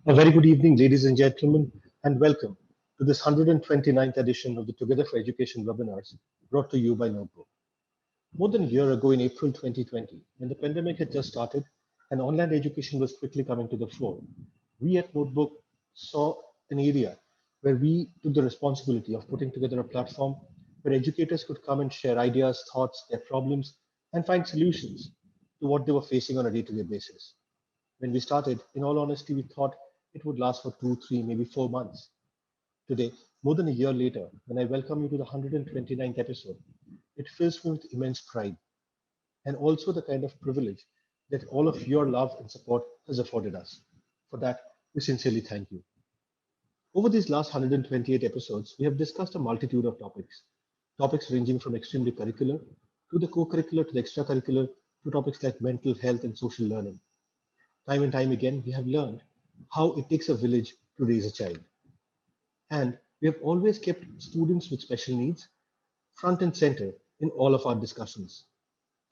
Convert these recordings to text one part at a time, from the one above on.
A very good evening, ladies and gentlemen, and welcome to this 129th edition of the Together for Education webinars brought to you by Notebook. More than a year ago in April 2020, when the pandemic had just started and online education was quickly coming to the fore, we at Notebook saw an area where we took the responsibility of putting together a platform where educators could come and share ideas, thoughts, their problems, and find solutions to what they were facing on a day-to-day basis. When we started, in all honesty, we thought it would last for 2, 3, maybe 4 months. Today, more than a year later, when I welcome you to the 129th episode, it fills me with immense pride and also the kind of privilege that all of your love and support has afforded us. For that, we sincerely thank you. Over these last 128 episodes, we have discussed a multitude of topics ranging from extremely curricular to the co-curricular to the extracurricular to topics like mental health and social learning. Time and time again, we have learned how it takes a village to raise a child. And we have always kept students with special needs front and center in all of our discussions.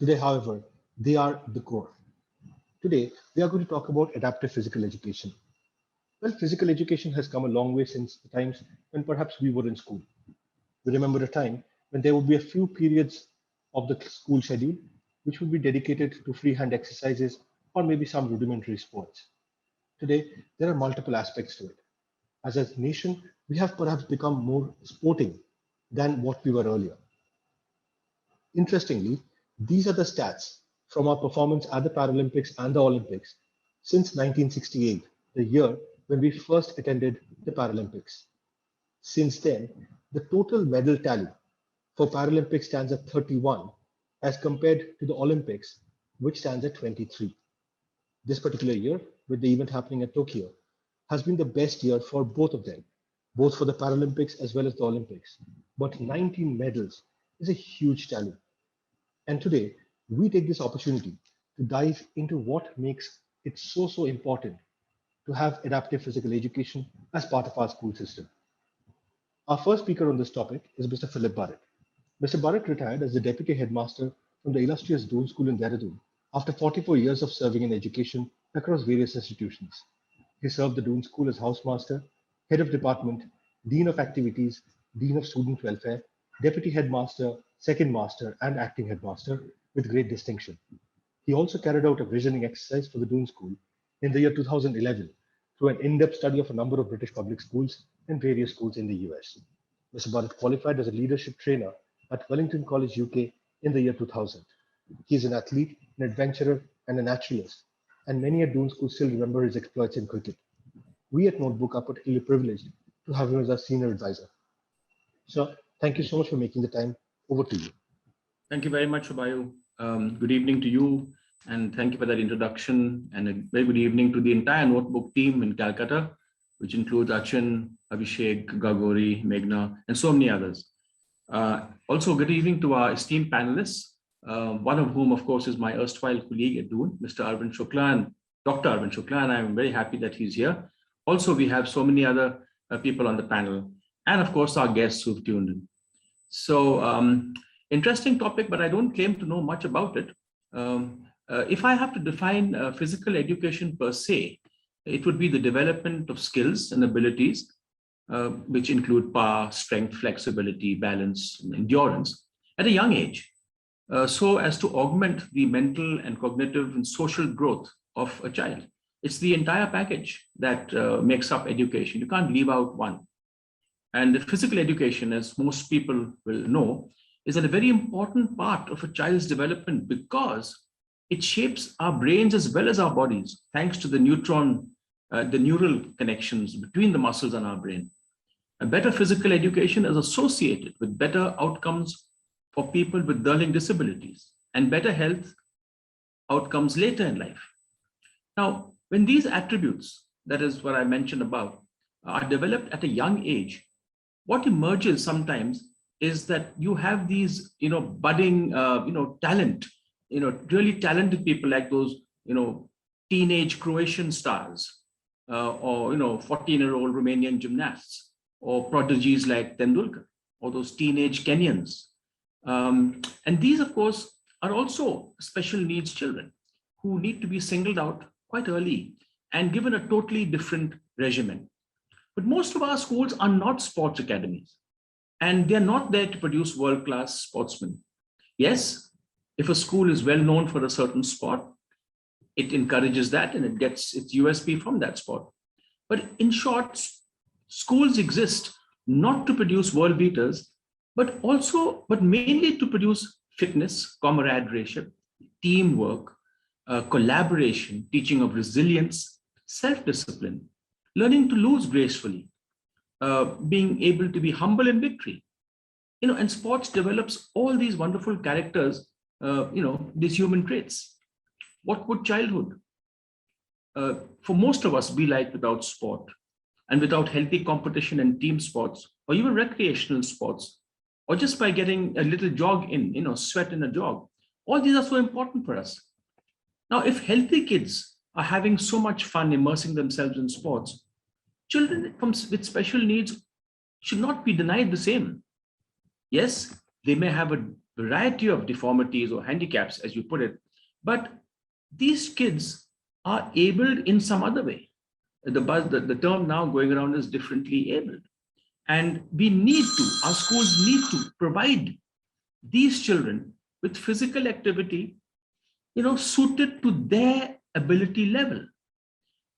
Today, however, they are the core. Today, we are going to talk about adaptive physical education. Well, physical education has come a long way since the times when perhaps we were in school. We remember a time when there would be a few periods of the school schedule which would be dedicated to freehand exercises or maybe some rudimentary sports. Today, there are multiple aspects to it. As a nation, we have perhaps become more sporting than what we were earlier. Interestingly, these are the stats from our performance at the Paralympics and the Olympics since 1968, the year when we first attended the Paralympics. Since then, the total medal tally for Paralympics stands at 31 as compared to the Olympics, which stands at 23. This particular year, with the event happening at Tokyo, has been the best year for both of them, both for the Paralympics as well as the Olympics. But 19 medals is a huge tally. And today, we take this opportunity to dive into what makes it so important to have adaptive physical education as part of our school system. Our first speaker on this topic is Mr. Philip Burrett. Mr. Burrett retired as the Deputy Headmaster from the illustrious Doon School in Dehradun after 44 years of serving in education across various institutions. He served the Doon School as Housemaster, Head of Department, Dean of Activities, Dean of Student Welfare, Deputy Headmaster, Second Master, and Acting Headmaster with great distinction. He also carried out a visioning exercise for the Doon School in the year 2011 through an in-depth study of a number of British public schools and various schools in the US. Mr. Burrett qualified as a leadership trainer at Wellington College, UK in the year 2000. He is an athlete, an adventurer, and a naturalist, and many at Doon School still remember his exploits in cricket. We at Notebook are particularly privileged to have him as our senior advisor. So, thank you so much for making the time. Over to you. Thank you very much, Ubayu. Good evening to you, and thank you for that introduction, and a very good evening to the entire Notebook team in Calcutta, which includes Achin, Abhishek, Gagori, Meghna, and so many others. Also, good evening to our esteemed panelists, one of whom, of course, is my erstwhile colleague at Doon, Mr. Arvind Shukla and Dr. Arvind Shukla, and I'm very happy that he's here. Also, we have so many other people on the panel, and of course, our guests who've tuned in. So, interesting topic, but I don't claim to know much about it. If I have to define physical education per se, it would be the development of skills and abilities, which include power, strength, flexibility, balance, and endurance at a young age, so as to augment the mental and cognitive and social growth of a child. It's the entire package that makes up education. You can't leave out one. And the physical education, as most people will know, is a very important part of a child's development because it shapes our brains as well as our bodies, thanks to the neural connections between the muscles and our brain. A better physical education is associated with better outcomes for people with learning disabilities and better health outcomes later in life. Now, when these attributes, that is what I mentioned above, are developed at a young age, what emerges sometimes is that you have these, budding, talent, really talented people like those, teenage Croatian stars, or 14-year-old Romanian gymnasts, or prodigies like Tendulkar, or those teenage Kenyans. And these, of course, are also special needs children who need to be singled out quite early and given a totally different regimen. But most of our schools are not sports academies, and they're not there to produce world-class sportsmen. Yes, if a school is well known for a certain sport, it encourages that and it gets its USP from that sport. But in short, schools exist not to produce world beaters, but mainly to produce fitness, camaraderie, teamwork, collaboration, teaching of resilience, self-discipline, learning to lose gracefully, being able to be humble in victory. And sports develops all these wonderful characters, these human traits. What would childhood, for most of us, be like without sport and without healthy competition and team sports, or even recreational sports, or just by getting a little jog in, sweat in a jog? All these are so important for us. Now, if healthy kids are having so much fun immersing themselves in sports, children with special needs should not be denied the same. Yes, they may have a variety of deformities or handicaps, as you put it, but these kids are abled in some other way. The term now going around is differently abled. And our schools need to provide these children with physical activity, suited to their ability level.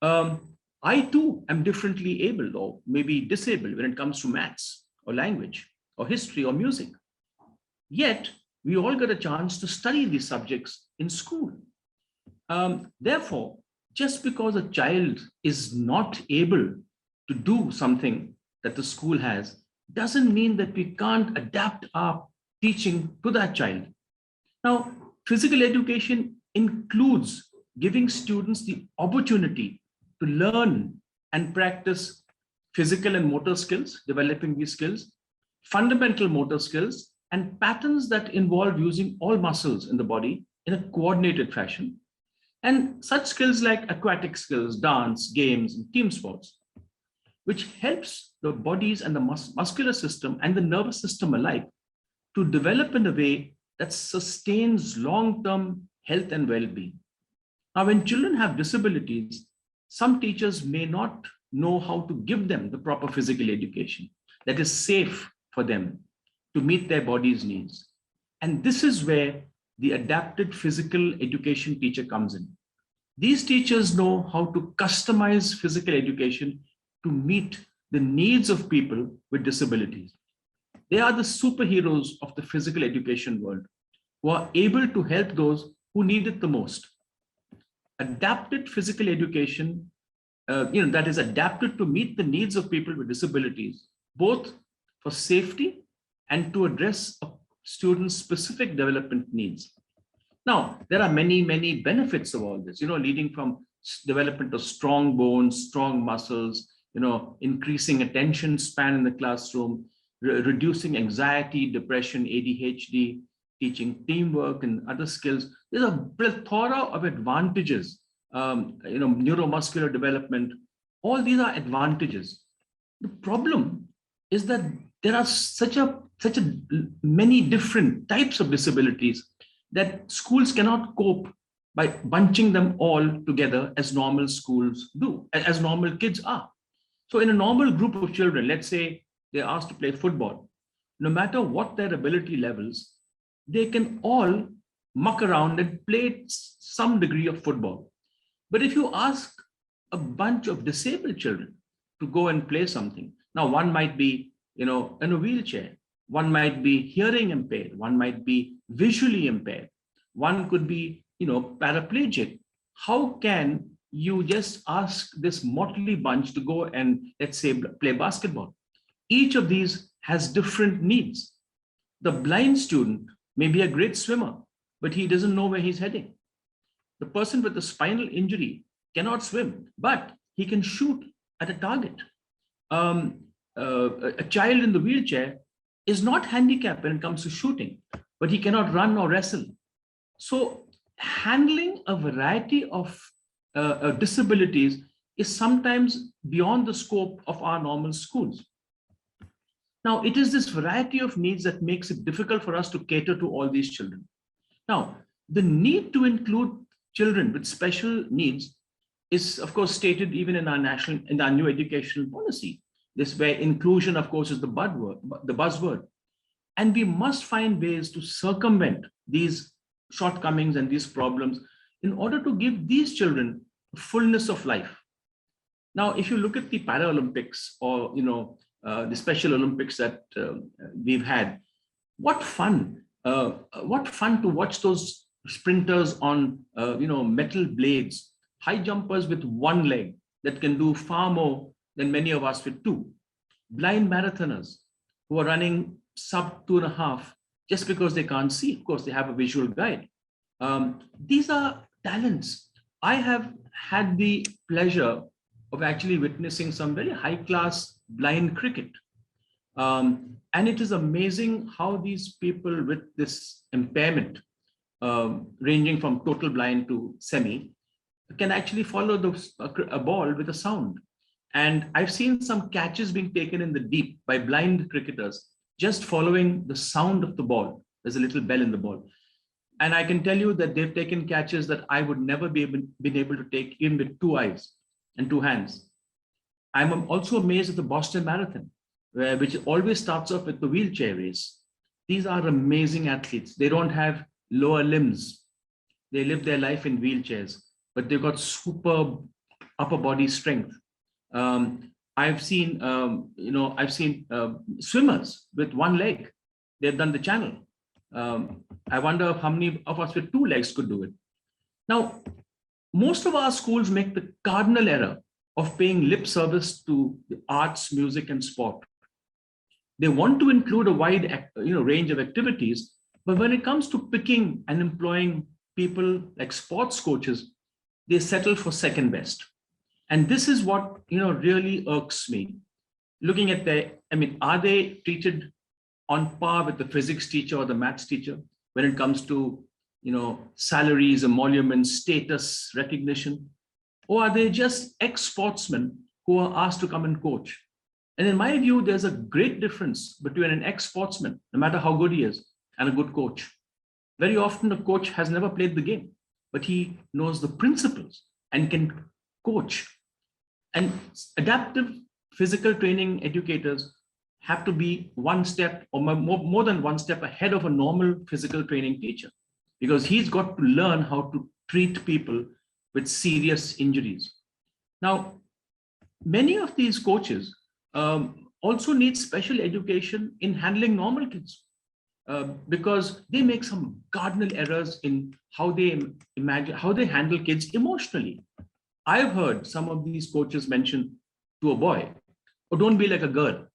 I too am differently abled or maybe disabled when it comes to maths or language or history or music. Yet, we all get a chance to study these subjects in school. Therefore, just because a child is not able to do something that the school has, doesn't mean that we can't adapt our teaching to that child. Now, physical education includes giving students the opportunity to learn and practice physical and motor skills, developing these skills, fundamental motor skills, and patterns that involve using all muscles in the body in a coordinated fashion. And such skills like aquatic skills, dance, games, and team sports, which helps the bodies and the muscular system and the nervous system alike to develop in a way that sustains long-term health and well-being. Now, when children have disabilities, some teachers may not know how to give them the proper physical education that is safe for them to meet their body's needs. And this is where the adapted physical education teacher comes in. These teachers know how to customize physical education to meet the needs of people with disabilities. They are the superheroes of the physical education world who are able to help those who need it the most. Adapted physical education, that is adapted to meet the needs of people with disabilities, both for safety and to address a student's specific development needs. Now, there are many, many benefits of all this, leading from development of strong bones, strong muscles, increasing attention span in the classroom, reducing anxiety, depression, ADHD, teaching teamwork and other skills. There's a plethora of advantages, neuromuscular development. All these are advantages. The problem is that there are such many different types of disabilities that schools cannot cope by bunching them all together as normal schools do, as normal kids are. So in a normal group of children, let's say they're asked to play football, no matter what their ability levels, they can all muck around and play some degree of football. But if you ask a bunch of disabled children to go and play something, now one might be, in a wheelchair, one might be hearing impaired, one might be visually impaired, one could be, paraplegic. How can you just ask this motley bunch to go and, let's say, play basketball? Each of these has different needs. The blind student may be a great swimmer, but he doesn't know where he's heading. The person with a spinal injury cannot swim, but he can shoot at a target. A child in the wheelchair is not handicapped when it comes to shooting, but he cannot run or wrestle. So handling a variety of disabilities is sometimes beyond the scope of our normal schools. Now, it is this variety of needs that makes it difficult for us to cater to all these children. Now, the need to include children with special needs is, of course, stated even in our new educational policy. This where inclusion, of course, is the buzzword. And we must find ways to circumvent these shortcomings and these problems in order to give these children fullness of life. Now, if you look at the Paralympics or the Special Olympics that we've had, what fun to watch those sprinters on metal blades, high jumpers with one leg that can do far more than many of us with two, blind marathoners who are running sub 2.5 just because they can't see. Of course, they have a visual guide. These are talents. I have had the pleasure of actually witnessing some very high-class blind cricket. And it is amazing how these people with this impairment, ranging from total blind to semi, can actually follow a ball with a sound. And I've seen some catches being taken in the deep by blind cricketers, just following the sound of the ball. There's a little bell in the ball. And I can tell you that they've taken catches that I would never been able to take in with 2 eyes and 2 hands. I'm also amazed at the Boston Marathon, which always starts off with the wheelchair race. These are amazing athletes. They don't have lower limbs. They live their life in wheelchairs, but they've got super upper body strength. I've seen swimmers with 1 leg. They've done the channel. I wonder how many of us with 2 legs could do it. Now, most of our schools make the cardinal error of paying lip service to the arts, music, and sport. They want to include a wide range of activities, but when it comes to picking and employing people like sports coaches, they settle for second best. And this is what really irks me. Looking at are they treated on par with the physics teacher or the maths teacher when it comes to salaries, emoluments, status, recognition? Or are they just ex-sportsmen who are asked to come and coach? And in my view, there's a great difference between an ex-sportsman, no matter how good he is, and a good coach. Very often, a coach has never played the game, but he knows the principles and can coach. And adaptive physical training educators have to be 1 step or more than 1 step ahead of a normal physical training teacher, because he's got to learn how to treat people with serious injuries. Now, many of these coaches also need special education in handling normal kids because they make some cardinal errors in how they handle kids emotionally. I've heard some of these coaches mention to a boy, "Oh, don't be like a girl,"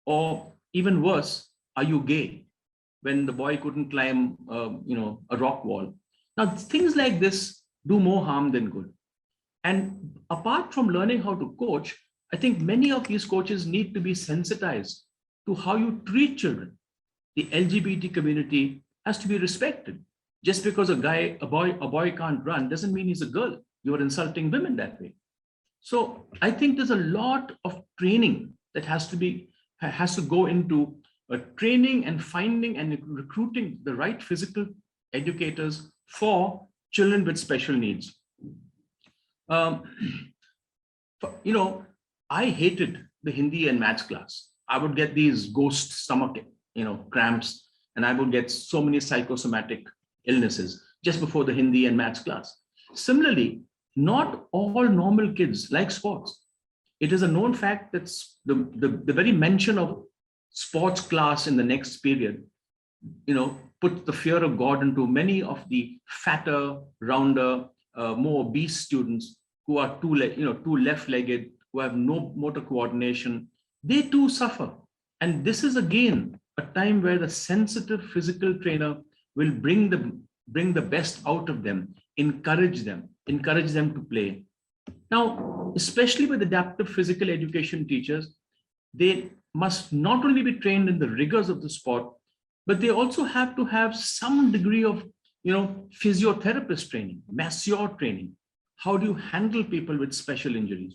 or even worse, "Are you gay?" when the boy couldn't climb, a rock wall. Now, things like this do more harm than good. And apart from learning how to coach, I think many of these coaches need to be sensitized to how you treat children. The LGBT community has to be respected. Just because a boy can't run doesn't mean he's a girl. You are insulting women that way. So I think there's a lot of training that has to go into training and finding and recruiting the right physical educators for children with special needs. I hated the Hindi and maths class. I would get these ghost stomach, cramps, and I would get so many psychosomatic illnesses just before the Hindi and maths class. Similarly, not all normal kids like sports. It is a known fact that the very mention of sports class in the next period, put the fear of God into many of the fatter, rounder, more obese students who are too left-legged, who have no motor coordination. They too suffer. And this is again a time where the sensitive physical trainer will bring the best out of them, encourage them to play. Now, especially with adaptive physical education teachers, they must not only be trained in the rigors of the sport, but they also have to have some degree of, physiotherapist training, masseur training. How do you handle people with special injuries?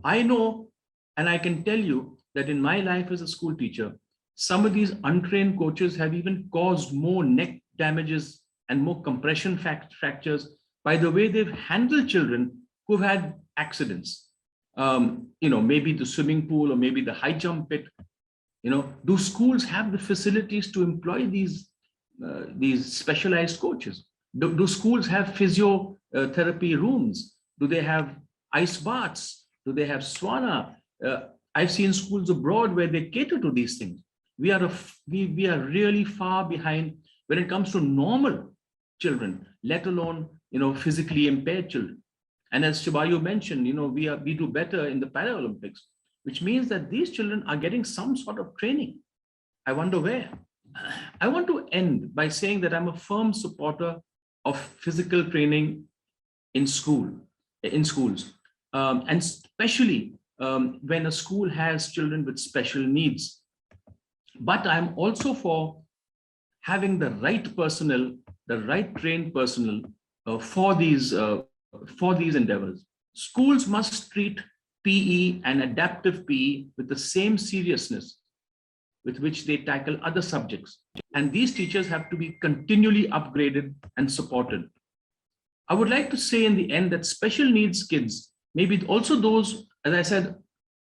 I know, and I can tell you that in my life as a school teacher, some of these untrained coaches have even caused more neck damages and more compression fractures by the way they've handled children who've had accidents. Maybe the swimming pool or maybe the high jump pit. Do schools have the facilities to employ these specialized coaches? Do schools have physiotherapy rooms? Do they have ice baths? Do they have sauna? I've seen schools abroad where they cater to these things. We are really far behind when it comes to normal children, let alone physically impaired children. And as Shibayu mentioned, we do better in the Paralympics, which means that these children are getting some sort of training. I wonder where. I want to end by saying that I'm a firm supporter of physical training in schools, and especially when a school has children with special needs. But I'm also for having the right personnel, the right trained personnel for these endeavors. Schools must treat PE and adaptive PE with the same seriousness with which they tackle other subjects. And these teachers have to be continually upgraded and supported. I would like to say in the end that special needs kids, maybe also those, as I said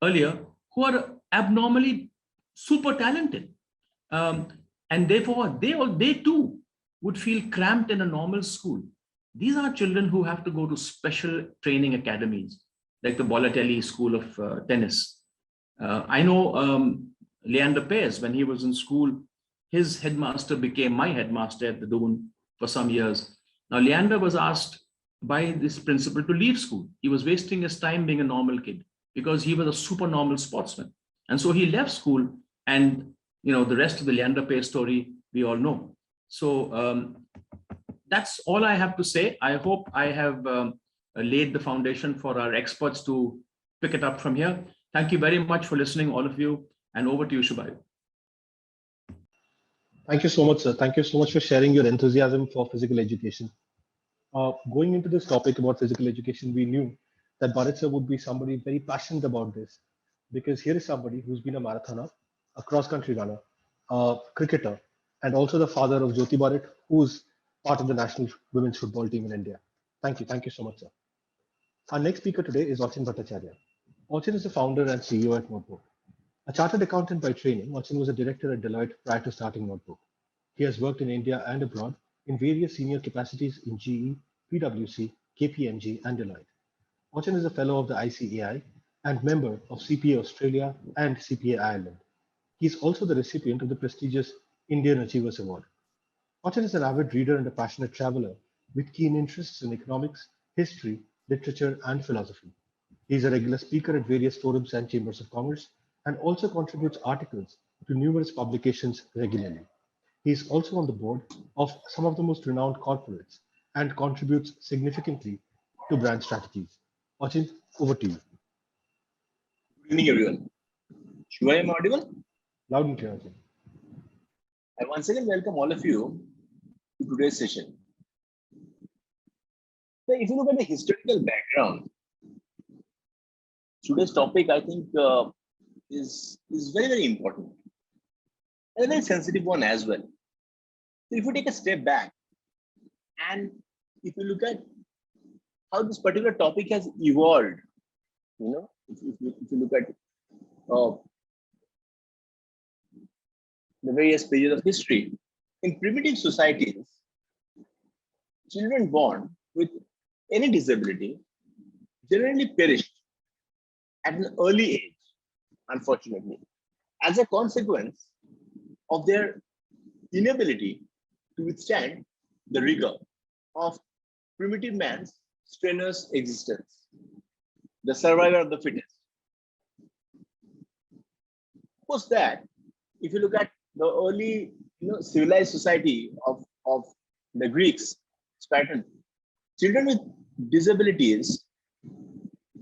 earlier, who are abnormally super talented. And therefore, they too would feel cramped in a normal school. These are children who have to go to special training academies, like the Bolatelli School of Tennis. I know Leander Paes, when he was in school, his headmaster became my headmaster at the Doon for some years. Now, Leander was asked by this principal to leave school. He was wasting his time being a normal kid because he was a super normal sportsman. And so he left school, and the rest of the Leander Paes story, we all know. So that's all I have to say. I hope I have laid the foundation for our experts to pick it up from here. Thank you very much for listening, all of you. And over to you, Shubhayu. Thank you so much, sir. Thank you so much for sharing your enthusiasm for physical education. Going into this topic about physical education, we knew that Bharat sir would be somebody very passionate about this, because here is somebody who's been a marathoner, a cross-country runner, a cricketer, and also the father of Jyoti Burrett, who's part of the national women's football team in India. Thank you. Thank you so much, sir. Our next speaker today is Achin Bhattacharyya. Achin is the founder and CEO at Notebook. A chartered accountant by training, Achin was a director at Deloitte prior to starting Notebook. He has worked in India and abroad in various senior capacities in GE, PwC, KPMG, and Deloitte. Achin is a fellow of the ICAI and member of CPA Australia and CPA Ireland. He is also the recipient of the prestigious Indian Achievers Award. Achin is an avid reader and a passionate traveler with keen interests in economics, history, literature, and philosophy. He is a regular speaker at various forums and chambers of commerce, and also contributes articles to numerous publications regularly. He is also on the board of some of the most renowned corporates and contributes significantly to brand strategies. Achin, over to you. Good evening, everyone. Shubhayu, am I audible? Loud and clear, Achin. I once again welcome all of you to today's session. So if you look at the historical background, today's topic, I think, is very, very important and a very sensitive one as well. So if you take a step back and if you look at how this particular topic has evolved, if you look at the various pages of history, in primitive societies, children born with any disability generally perished at an early age, unfortunately, as a consequence of their inability to withstand the rigor of primitive man's strenuous existence, the survival of the fittest. Post that, if you look at the early civilized society of the Greeks, Spartan, children with disabilities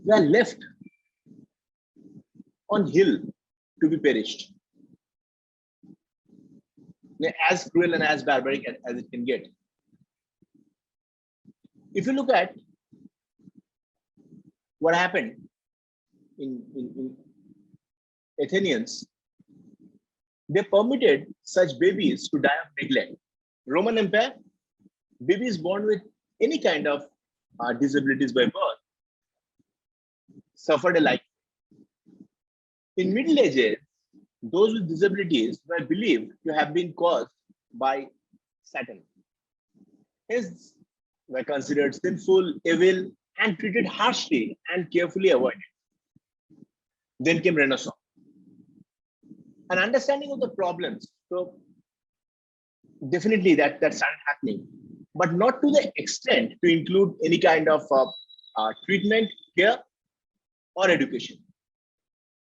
were left on hill to be perished. As cruel and as barbaric as it can get. If you look at what happened in Athenians, they permitted such babies to die of neglect. Roman Empire, babies born with any kind of disabilities by birth suffered a life. In Middle Ages, those with disabilities were believed to have been caused by Satan. Hence, were considered sinful, evil, and treated harshly and carefully avoided. Then came Renaissance. An understanding of the problems. So definitely that started happening, but not to the extent to include any kind of treatment, care, or education.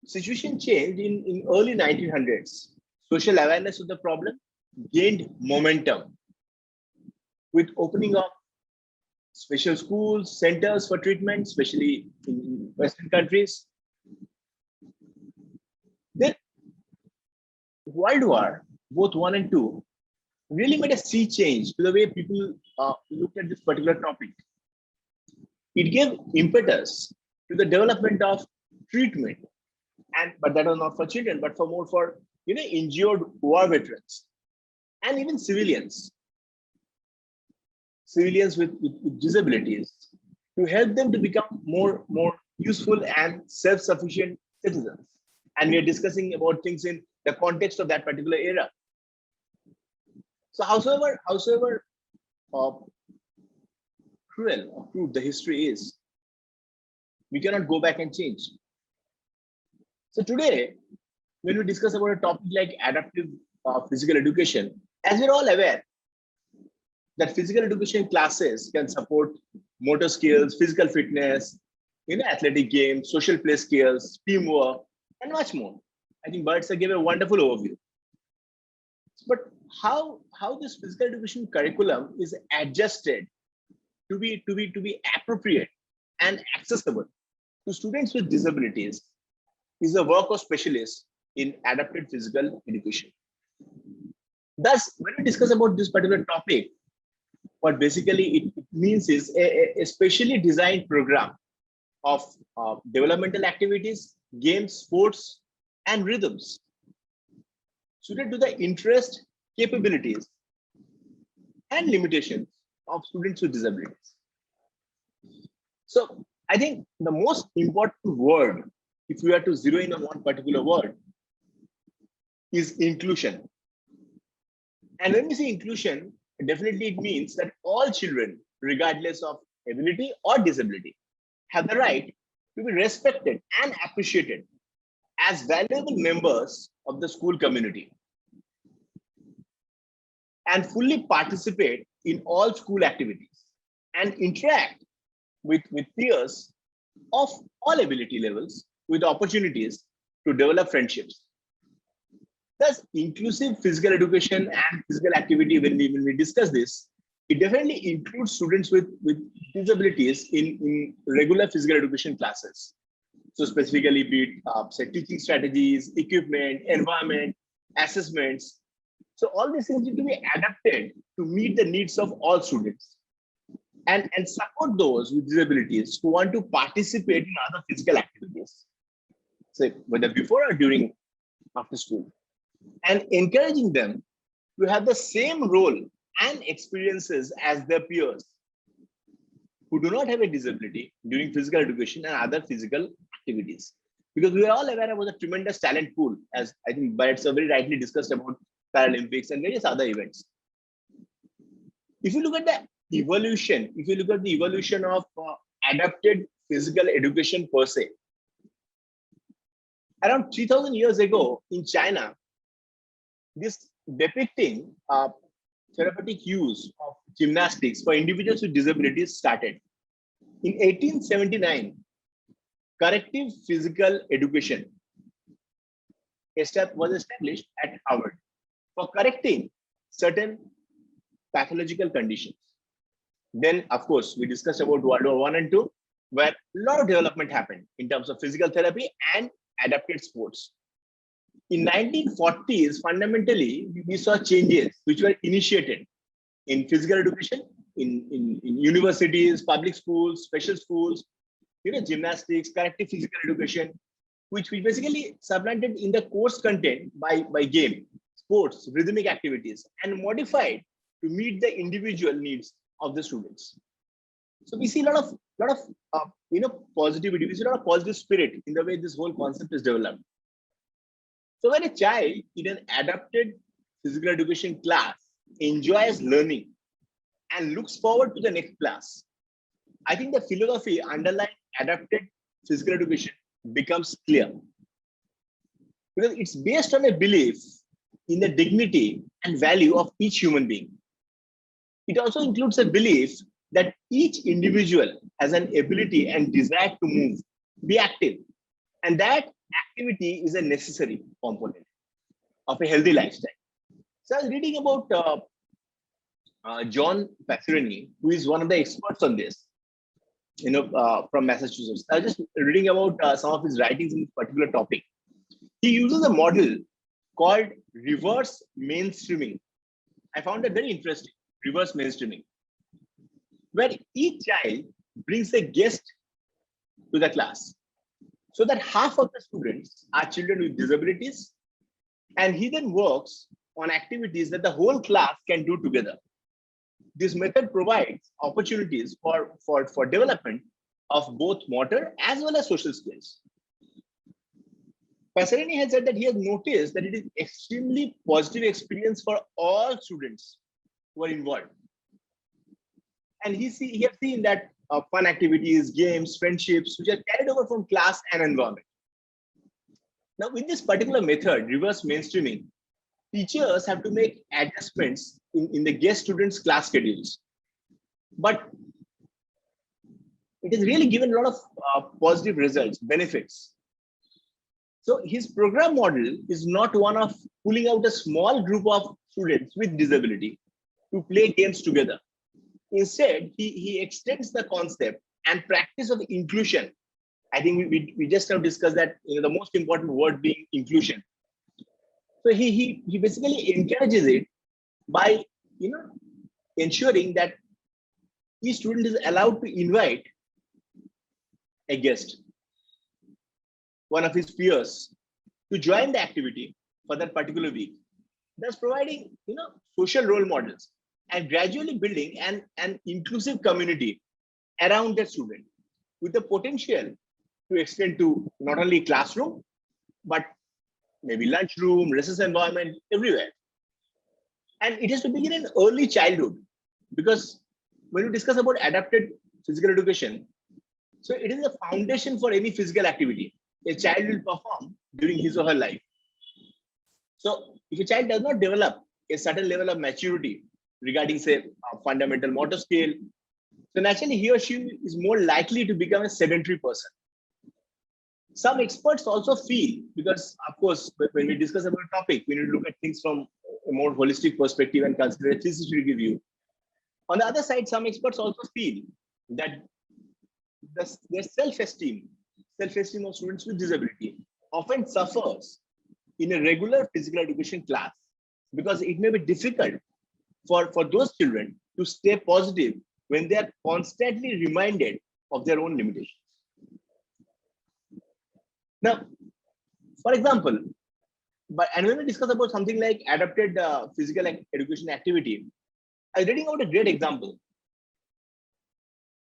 Situation changed in early 1900s. Social awareness of the problem gained momentum with opening of special schools, centers for treatment, especially in Western countries. Then World War, both one and two, really made a sea change to the way people looked at this particular topic. It gave impetus to the development of treatment, but that was not for children, but for more for injured war veterans and even civilians with disabilities, to help them to become more useful and self-sufficient citizens. And we are discussing about things in the context of that particular era. So howsoever cruel or crude the history is, we cannot go back and change. So today, when we discuss about a topic like adaptive physical education, as we're all aware, that physical education classes can support motor skills, physical fitness, athletic games, social play skills, teamwork, and much more. I think Burrett gave a wonderful overview. But how this physical education curriculum is adjusted to be appropriate and accessible to students with disabilities is the work of specialists in adapted physical education. Thus, when we discuss about this particular topic, what basically it means is a specially designed program of developmental activities, games, sports, and rhythms suited to the interest, capabilities, and limitations of students with disabilities. So I think the most important word, if we are to zero in on one particular word, is inclusion. And when we say inclusion, definitely it means that all children, regardless of ability or disability, have the right to be respected and appreciated as valuable members of the school community and fully participate in all school activities and interact with peers of all ability levels with opportunities to develop friendships. Thus, inclusive physical education and physical activity, when we discuss this, it definitely includes students with disabilities in regular physical education classes. So specifically, be it say teaching strategies, equipment, environment, assessments. So all these things need to be adapted to meet the needs of all students and support those with disabilities who want to participate in other physical activities, say whether before or during after school, and encouraging them to have the same role and experiences as their peers who do not have a disability during physical education and other physical activities. Because we are all aware about the tremendous talent pool, as I think Burrett very rightly discussed about Paralympics and various other events. If you look at the evolution, of adapted physical education per se, around 3,000 years ago in China, this depicting therapeutic use of gymnastics for individuals with disabilities started. In 1879, corrective physical education was established at Harvard for correcting certain pathological conditions. Then, of course, we discussed about World War I and II, where a lot of development happened in terms of physical therapy and adapted sports. In 1940s, fundamentally, we saw changes which were initiated in physical education, in universities, public schools, special schools, gymnastics, corrective physical education, which we basically supplanted in the course content by game, sports, rhythmic activities, and modified to meet the individual needs of the students. So we see a lot of lot of positivity. We see a lot of positive spirit in the way this whole concept is developed. So when a child in an adapted physical education class enjoys learning and looks forward to the next class, I think the philosophy underlying adapted physical education becomes clear, because it's based on a belief in the dignity and value of each human being. It also includes a belief that each individual has an ability and desire to move, be active, and that activity is a necessary component of a healthy lifestyle. So I was reading about John Passerini, who is one of the experts on this, from Massachusetts. I was just reading about some of his writings in this particular topic. He uses a model called reverse mainstreaming. I found that very interesting, reverse mainstreaming, where each child brings a guest to the class, so that half of the students are children with disabilities, and he then works on activities that the whole class can do together. This method provides opportunities for development of both motor as well as social skills. Passerini has said that he has noticed that it is extremely positive experience for all students who are involved. And he has seen that fun activities, games, friendships, which are carried over from class and environment. Now, with this particular method, reverse mainstreaming, teachers have to make adjustments in the guest students' class schedules. But it has really given a lot of positive results, benefits. So his program model is not one of pulling out a small group of students with disability to play games together. Instead, he extends the concept and practice of inclusion. I think we just now discussed that the most important word being inclusion. So he basically encourages it by ensuring that each student is allowed to invite a guest, one of his peers, to join the activity for that particular week, thus providing social role models and gradually building an inclusive community around the student, with the potential to extend to not only classroom, but maybe lunchroom, recess environment, everywhere. And it has to begin in early childhood, because when you discuss about adapted physical education, so it is a foundation for any physical activity a child will perform during his or her life. So if a child does not develop a certain level of maturity regarding, say, a fundamental motor skill, so naturally he or she is more likely to become a sedentary person. Some experts also feel, because of course, when we discuss about a topic, we need to look at things from a more holistic perspective and consider a 360-degree view. On the other side, some experts also feel that their self-esteem of students with disability often suffers in a regular physical education class, because it may be difficult for those children to stay positive when they are constantly reminded of their own limitations. Now, for example, and when we discuss about something like adapted physical education activity, I was reading out a great example.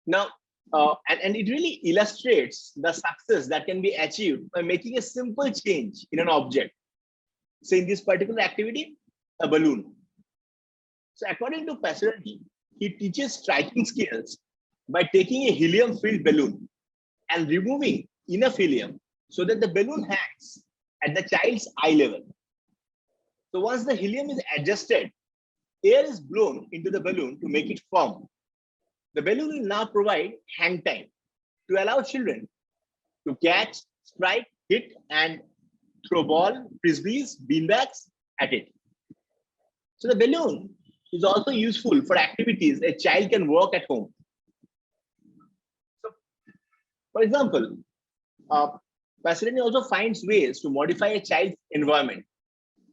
Now, and it really illustrates the success that can be achieved by making a simple change in an object. So in this particular activity, a balloon. So according to Passerini, he teaches striking skills by taking a helium-filled balloon and removing enough helium so that the balloon hangs at the child's eye level. So once the helium is adjusted, air is blown into the balloon to make it firm. The balloon will now provide hang time to allow children to catch, strike, hit, and throw ball, frisbees, beanbags at it. So the balloon is also useful for activities a child can work at home. So, for example, Passerini also finds ways to modify a child's environment,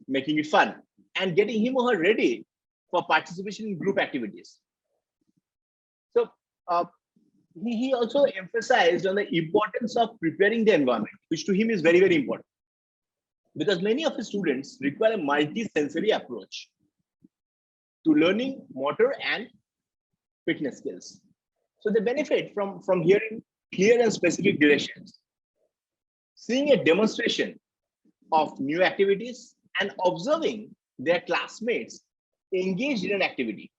making it fun, and getting him or her ready for participation in group activities. So he also emphasized on the importance of preparing the environment, which to him is very, very important, because many of his students require a multi-sensory approach to learning motor and fitness skills. So they benefit from hearing clear and specific directions, seeing a demonstration of new activities, and observing their classmates engaged in an activity,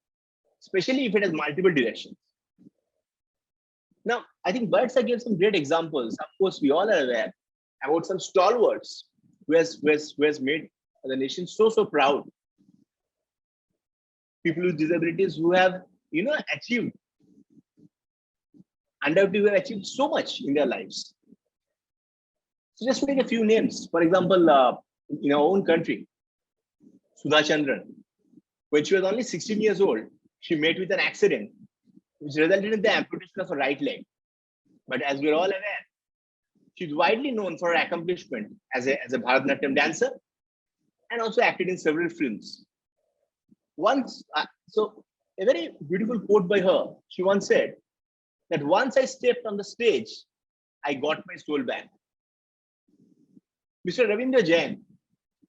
especially if it has multiple directions. Now, I think Burrett gave some great examples. Of course, we all are aware about some stalwarts who has made the nation so proud. People with disabilities who have, achieved, undoubtedly who have achieved so much in their lives. So just to take a few names, for example, in our own country, Sudha Chandran, when she was only 16 years old, she met with an accident which resulted in the amputation of her right leg. But as we're all aware, she's widely known for her accomplishment as a Bharatanatyam dancer and also acted in several films. So a very beautiful quote by her, she once said that once I stepped on the stage, I got my soul back. Mr. Ravindra Jain.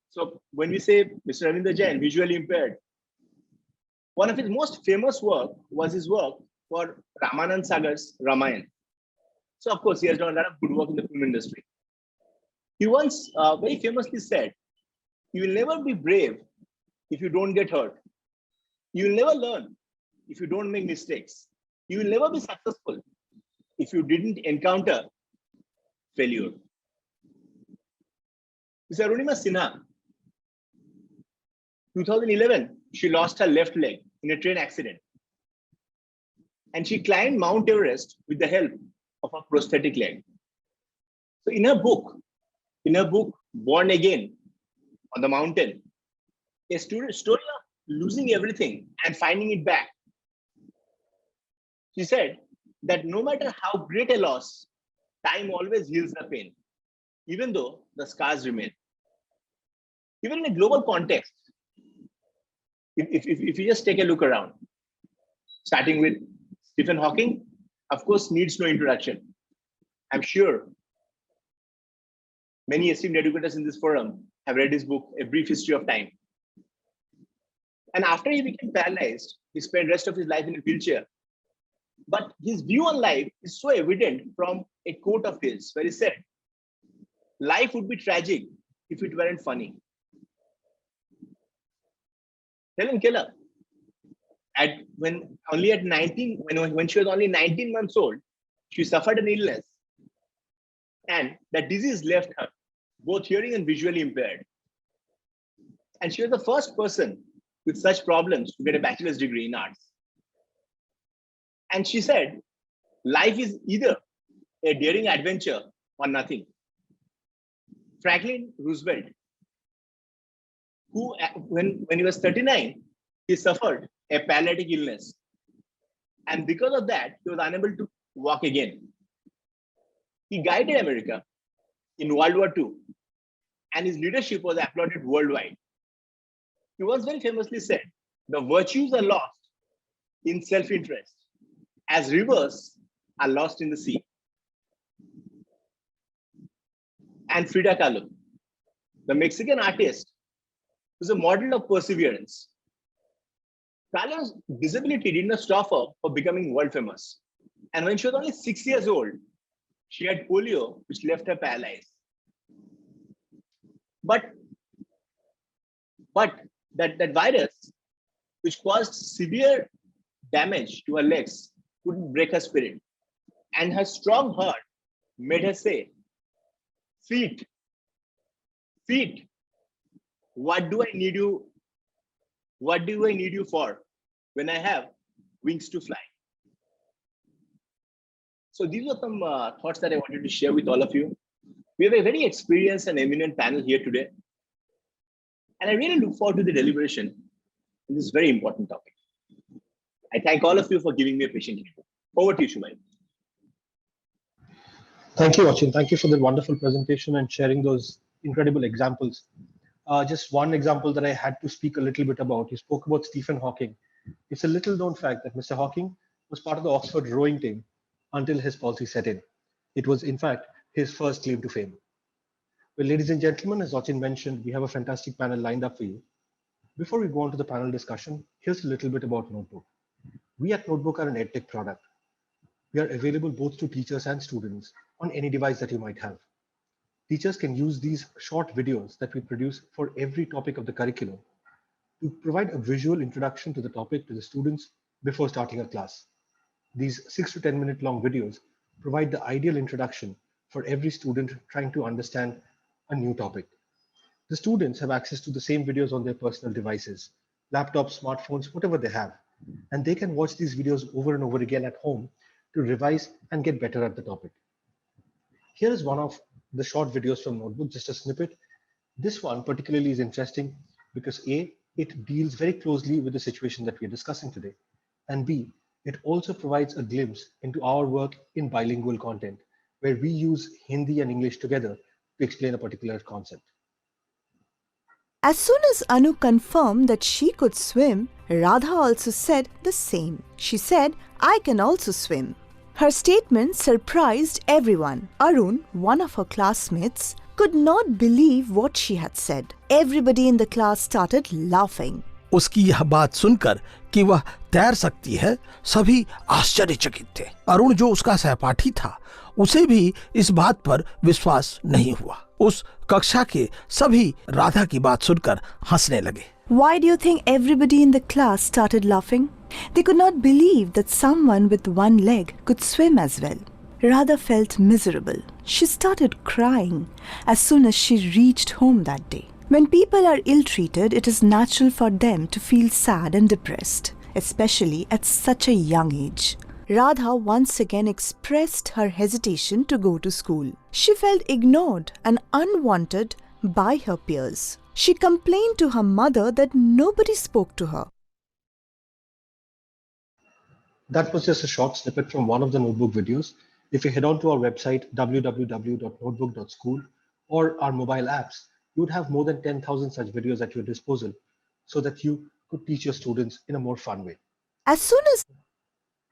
So when we say Mr. Ravindra Jain, visually impaired, one of his most famous work was his work for Ramanand Sagar's Ramayana. So of course, he has done a lot of good work in the film industry. He once very famously said, "You will never be brave if you don't get hurt. You will never learn if you don't make mistakes. You will never be successful if you didn't encounter failure." Ms. Arunima Sinha, 2011, she lost her left leg in a train accident. And she climbed Mount Everest with the help of a prosthetic leg. So in her book, Born Again on the Mountain, a story of losing everything and finding it back. She said that no matter how great a loss, time always heals the pain, even though the scars remain. Even in a global context, if you just take a look around, starting with Stephen Hawking, of course, needs no introduction. I'm sure many esteemed educators in this forum have read his book, A Brief History of Time. And after he became paralyzed, he spent the rest of his life in a wheelchair. But his view on life is so evident from a quote of his, where he said, "Life would be tragic if it weren't funny." Helen Keller, when she was only 19 months old, she suffered an illness, and that disease left her both hearing and visually impaired. And she was the first person with such problems to get a bachelor's degree in arts. And she said, life is either a daring adventure or nothing. Franklin Roosevelt, who when he was 39, he suffered a paralytic illness. And because of that, he was unable to walk again. He guided America in World War II, and his leadership was applauded worldwide. He once very famously said, "The virtues are lost in self-interest, as rivers are lost in the sea." And Frida Kahlo, the Mexican artist, was a model of perseverance. Kahlo's disability did not stop her from becoming world famous. And when she was only 6 years old, she had polio, which left her paralyzed. But that virus, which caused severe damage to her legs, couldn't break her spirit. And her strong heart made her say, "Feet, what do I need you? What do I need you for when I have wings to fly?" So these are some thoughts that I wanted to share with all of you. We have a very experienced and eminent panel here today. And I really look forward to the deliberation in this very important topic. I thank all of you for giving me a patient ear. Over to you, Shumai. Thank you, Achin. Thank you for the wonderful presentation and sharing those incredible examples. Just one example that I had to speak a little bit about. You spoke about Stephen Hawking. It's a little known fact that Mr. Hawking was part of the Oxford rowing team until his palsy set in. It was, in fact, his first claim to fame. Well, ladies and gentlemen, as Achin mentioned, we have a fantastic panel lined up for you. Before we go on to the panel discussion, here's a little bit about Notebook. We at Notebook are an edtech product. We are available both to teachers and students on any device that you might have. Teachers can use these short videos that we produce for every topic of the curriculum to provide a visual introduction to the topic to the students before starting a class. These 6 to 10 minute long videos provide the ideal introduction for every student trying to understand a new topic. The students have access to the same videos on their personal devices, laptops, smartphones, whatever they have, and they can watch these videos over and over again at home to revise and get better at the topic. Here is one of the short videos from Notebook, just a snippet. This one particularly is interesting because A, it deals very closely with the situation that we are discussing today, and B, it also provides a glimpse into our work in bilingual content, where we use Hindi and English together to explain a particular concept. As soon as Anu confirmed that she could swim, Radha also said the same. She said, "I can also swim." Her statement surprised everyone. Arun, one of her classmates, could not believe what she had said. Everybody in the class started laughing. उसकी यह बात सुनकर कि वह तैर सकती है, सभी आश्चर्यचकित थे। अरुण, जो उसका सहपाठी था, उसे भी इस बात पर विश्वास नहीं हुआ। उस कक्षा के सभी राधा की बात सुनकर हंसने लगे। Why do you think everybody in the class started laughing? They could not believe that someone with one leg could swim as well. Radha felt miserable. She started crying as soon as she reached home that day. When people are ill-treated, it is natural for them to feel sad and depressed, especially at such a young age. Radha once again expressed her hesitation to go to school. She felt ignored and unwanted by her peers. She complained to her mother that nobody spoke to her. That was just a short snippet from one of the Notebook videos. If you head on to our website, www.notebook.school, or our mobile apps, you would have more than 10,000 such videos at your disposal so that you could teach your students in a more fun way. As soon as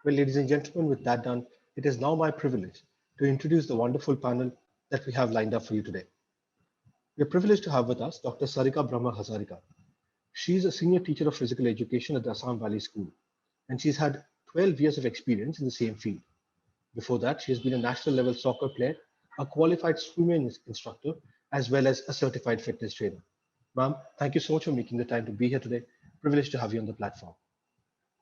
Well, ladies and gentlemen, with that done, it is now my privilege to introduce the wonderful panel that we have lined up for you today. We are privileged to have with us Dr. Sarika Brahma Hazarika. She is a senior teacher of physical education at the Assam Valley School, and she's had 12 years of experience in the same field. Before that, she has been a national level soccer player, a qualified swimming instructor, as well as a certified fitness trainer. Ma'am, thank you so much for making the time to be here today. Privileged to have you on the platform.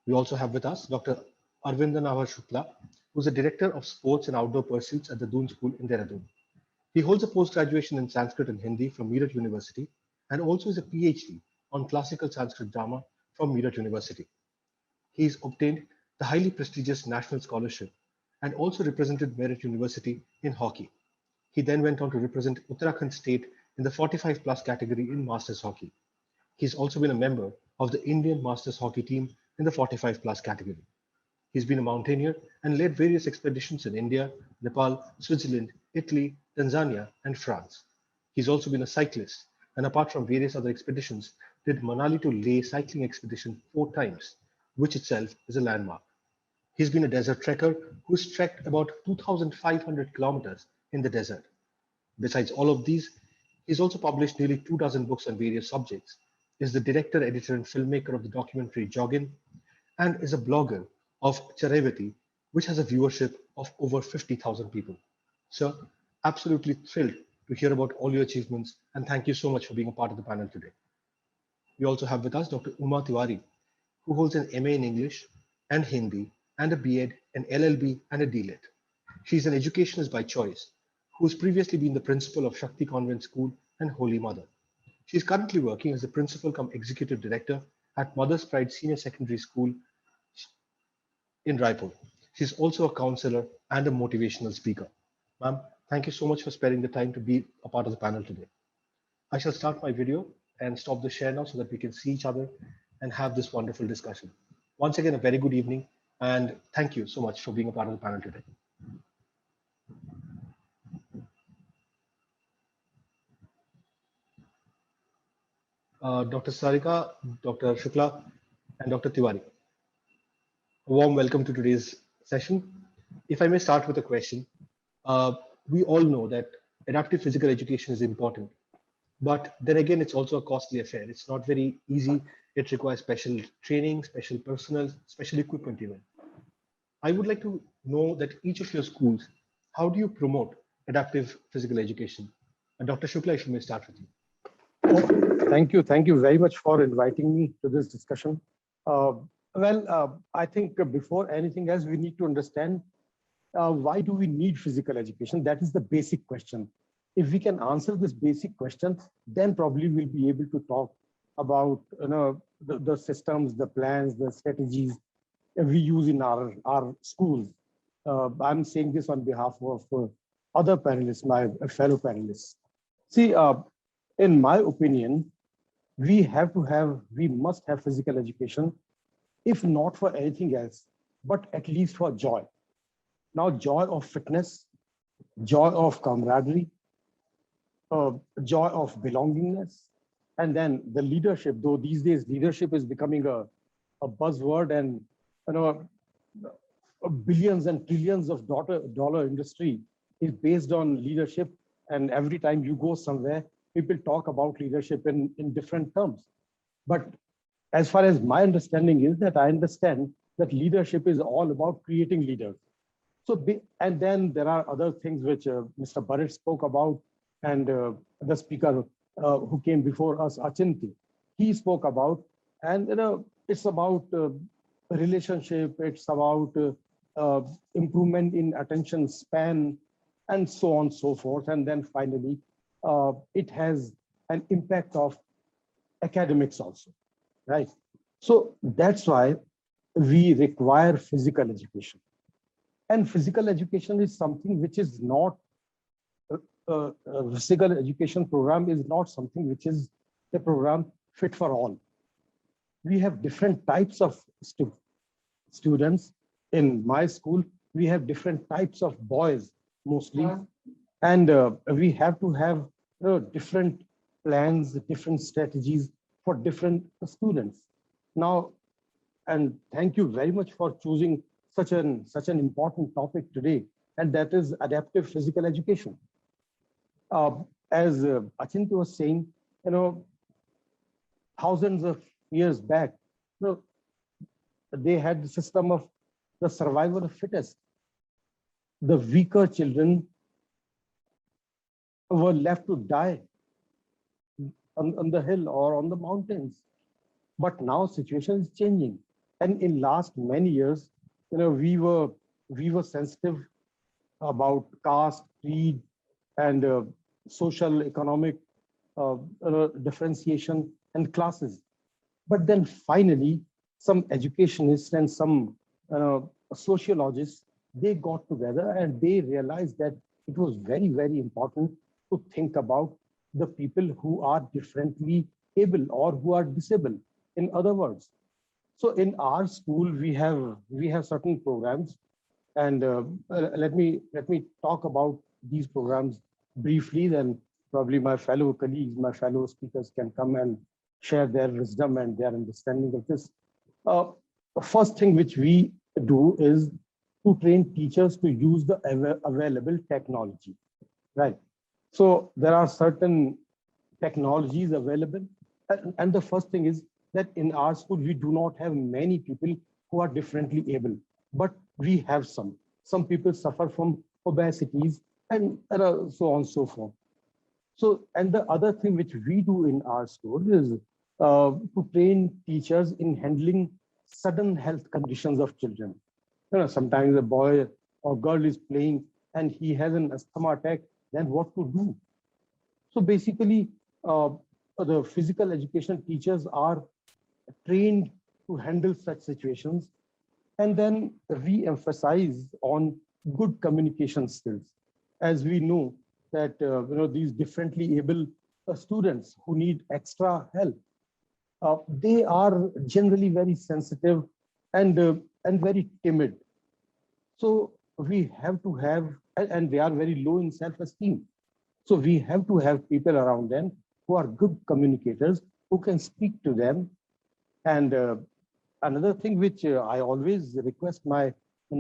We also have with us Dr. Arvindanabha Shukla, who is the Director of Sports and Outdoor Pursuits at the Doon School in Dehradun. He holds a post-graduation in Sanskrit and Hindi from Meerut University and also is a PhD on classical Sanskrit drama from Meerut University. He's obtained the highly prestigious National Scholarship and also represented Meerut University in hockey. He then went on to represent Uttarakhand State in the 45 plus category in Masters Hockey. He's also been a member of the Indian Masters Hockey team in the 45 plus category. He's been a mountaineer and led various expeditions in India, Nepal, Switzerland, Italy, Tanzania, and France. He's also been a cyclist, and apart from various other expeditions, did Manali to Leh cycling expedition 4 times, which itself is a landmark. He's been a desert trekker who's trekked about 2,500 kilometers in the desert. Besides all of these, he's also published nearly 24 books on various subjects, is the director, editor, and filmmaker of the documentary Joggin, and is a blogger of Charevati, which has a viewership of over 50,000 people. Sir, absolutely thrilled to hear about all your achievements, and thank you so much for being a part of the panel today. We also have with us Dr. Uma Tiwari, who holds an MA in English and Hindi, and a B.Ed, an LLB, and a D.Lit. She's an educationist by choice, who has previously been the principal of Shakti Convent School and Holy Mother. She's currently working as the principal cum executive director at Mother's Pride Senior Secondary School in Raipur. She's also a counselor and a motivational speaker. Ma'am, thank you so much for sparing the time to be a part of the panel today. I shall start my video and stop the share now so that we can see each other and have this wonderful discussion. Once again, a very good evening, and thank you so much for being a part of the panel today. Dr. Sarika, Dr. Shukla, and Dr. Tiwari. A warm welcome to today's session. If I may start with a question, we all know that adaptive physical education is important, but then again, it's also a costly affair. It's not very easy. It requires special training, special personnel, special equipment even. I would like to know that each of your schools, how do you promote adaptive physical education? And Dr. Shukla, if you may start with you. Oh, thank you. Thank you very much for inviting me to this discussion. I think before anything else, we need to understand why do we need physical education? That is the basic question. If we can answer this basic question, then probably we'll be able to talk about the systems, the plans, the strategies we use in our schools. I'm saying this on behalf of other panelists, my fellow panelists. See, in my opinion, we must have physical education, if not for anything else, but at least for joy. Now, joy of fitness, joy of camaraderie, joy of belongingness, and then the leadership, though these days leadership is becoming a buzzword, and billions and trillions of dollar industry is based on leadership. And every time you go somewhere, people talk about leadership in different terms. But as far as my understanding is, that I understand that leadership is all about creating leaders. So, and then there are other things which Mr. Burrett spoke about, and the speaker who came before us, Achin, he spoke about, and it's about relationship, it's about improvement in attention span, and so on and so forth. And then finally, it has an impact of academics also, right? So that's why we require physical education. And physical education is something which is not, physical education program is not something which is a program fit for all. We have different types of students. In my school, we have different types of boys mostly. And we have to have different plans, different strategies for different students. Now, and thank you very much for choosing such an important topic today, and that is adaptive physical education. As Achin was saying, thousands of years back, they had the system of the survival of fittest. The weaker children were left to die on the hill or on the mountains. But now situation is changing. And in last many years, we were sensitive about caste, creed, and social, economic differentiation and classes. But then finally, some educationists and some sociologists, they got together and they realized that it was very, very important to think about the people who are differently able or who are disabled, in other words. So in our school, we have certain programs, and let me talk about these programs briefly. Then probably my fellow colleagues, my fellow speakers can come and share their wisdom and their understanding of this. The first thing which we do is to train teachers to use the available technology, right? So there are certain technologies available, and the first thing is that in our school, we do not have many people who are differently able, but we have some. Some people suffer from obesities and so on and so forth. So, and the other thing which we do in our school is to train teachers in handling sudden health conditions of children. Sometimes a boy or girl is playing and he has an asthma attack, then what to do? So basically, the physical education teachers are trained to handle such situations, and then we emphasize on good communication skills. As we know that these differently able students who need extra help, they are generally very sensitive and very timid. So we have to have, and they are very low in self-esteem. So we have to have people around them who are good communicators, who can speak to them. And another thing which I always request my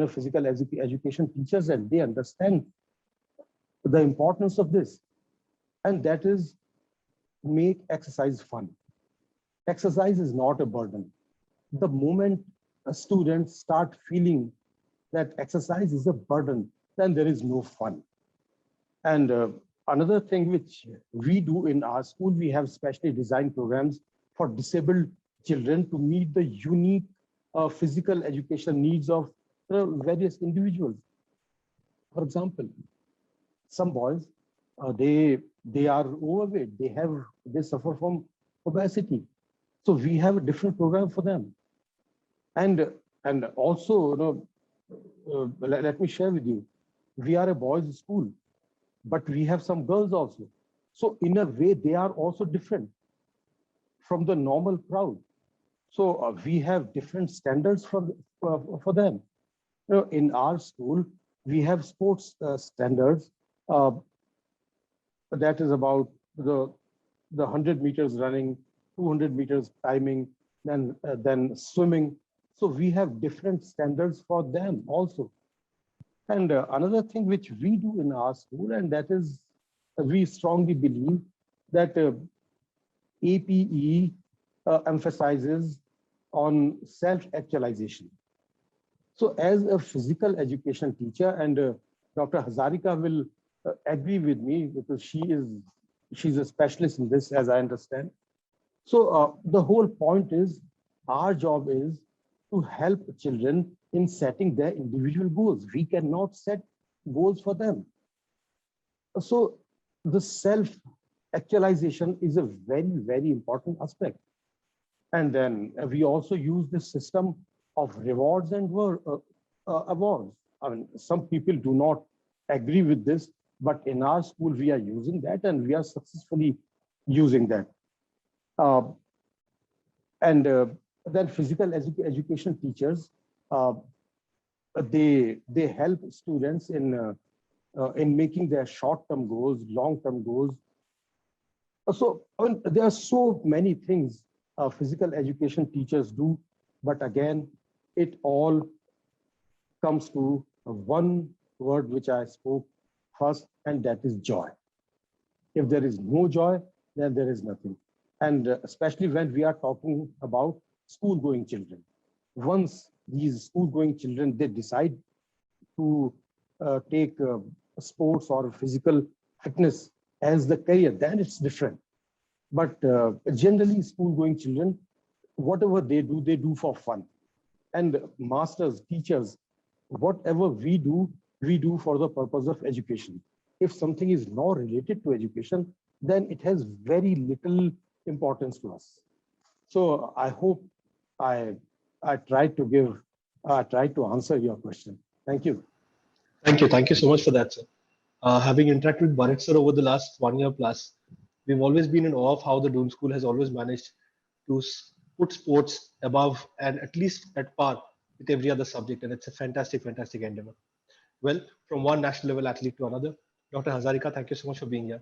physical education teachers, and they understand the importance of this, and that is make exercise fun. Exercise is not a burden. The moment students start feeling that exercise is a burden, then there is no fun. And another thing which we do in our school, we have specially designed programs for disabled children to meet the unique physical education needs of various individuals. For example, some boys, they are overweight, they suffer from obesity. So we have a different program for them. And also, let me share with you, we are a boys' school, but we have some girls also. So in a way, they are also different from the normal crowd. So we have different standards for them. In our school, we have sports standards. That is about the 100 meters running, 200 meters timing, then swimming. So we have different standards for them also. And another thing which we do in our school, and that is, we strongly believe that APE emphasizes on self-actualization. So as a physical education teacher, and Dr. Hazarika will agree with me because she's a specialist in this, as I understand. So the whole point is, our job is to help children in setting their individual goals. We cannot set goals for them. So the self-actualization is a very, very important aspect. And then we also use the system of rewards and awards. I mean, some people do not agree with this, but in our school, we are using that and we are successfully using that. Then physical education teachers, they help students in making their short-term goals, long-term goals. So there are so many things physical education teachers do, but again, it all comes to one word which I spoke first, and that is joy. If there is no joy, then there is nothing. And especially when we are talking about school-going children. Once these school-going children, they decide to take sports or physical fitness as the career, then it's different. But generally, school-going children, whatever they do for fun. And masters, teachers, whatever we do for the purpose of education. If something is not related to education, then it has very little importance to us. So I hope I tried to answer your question. Thank you. Thank you so much for that, sir. Having interacted with Burrett sir over the last 1 year plus, we've always been in awe of how the Doon School has always managed to put sports above and at least at par with every other subject, and it's a fantastic endeavor. Well, from one national level athlete to another, Dr. Hazarika, thank you so much for being here.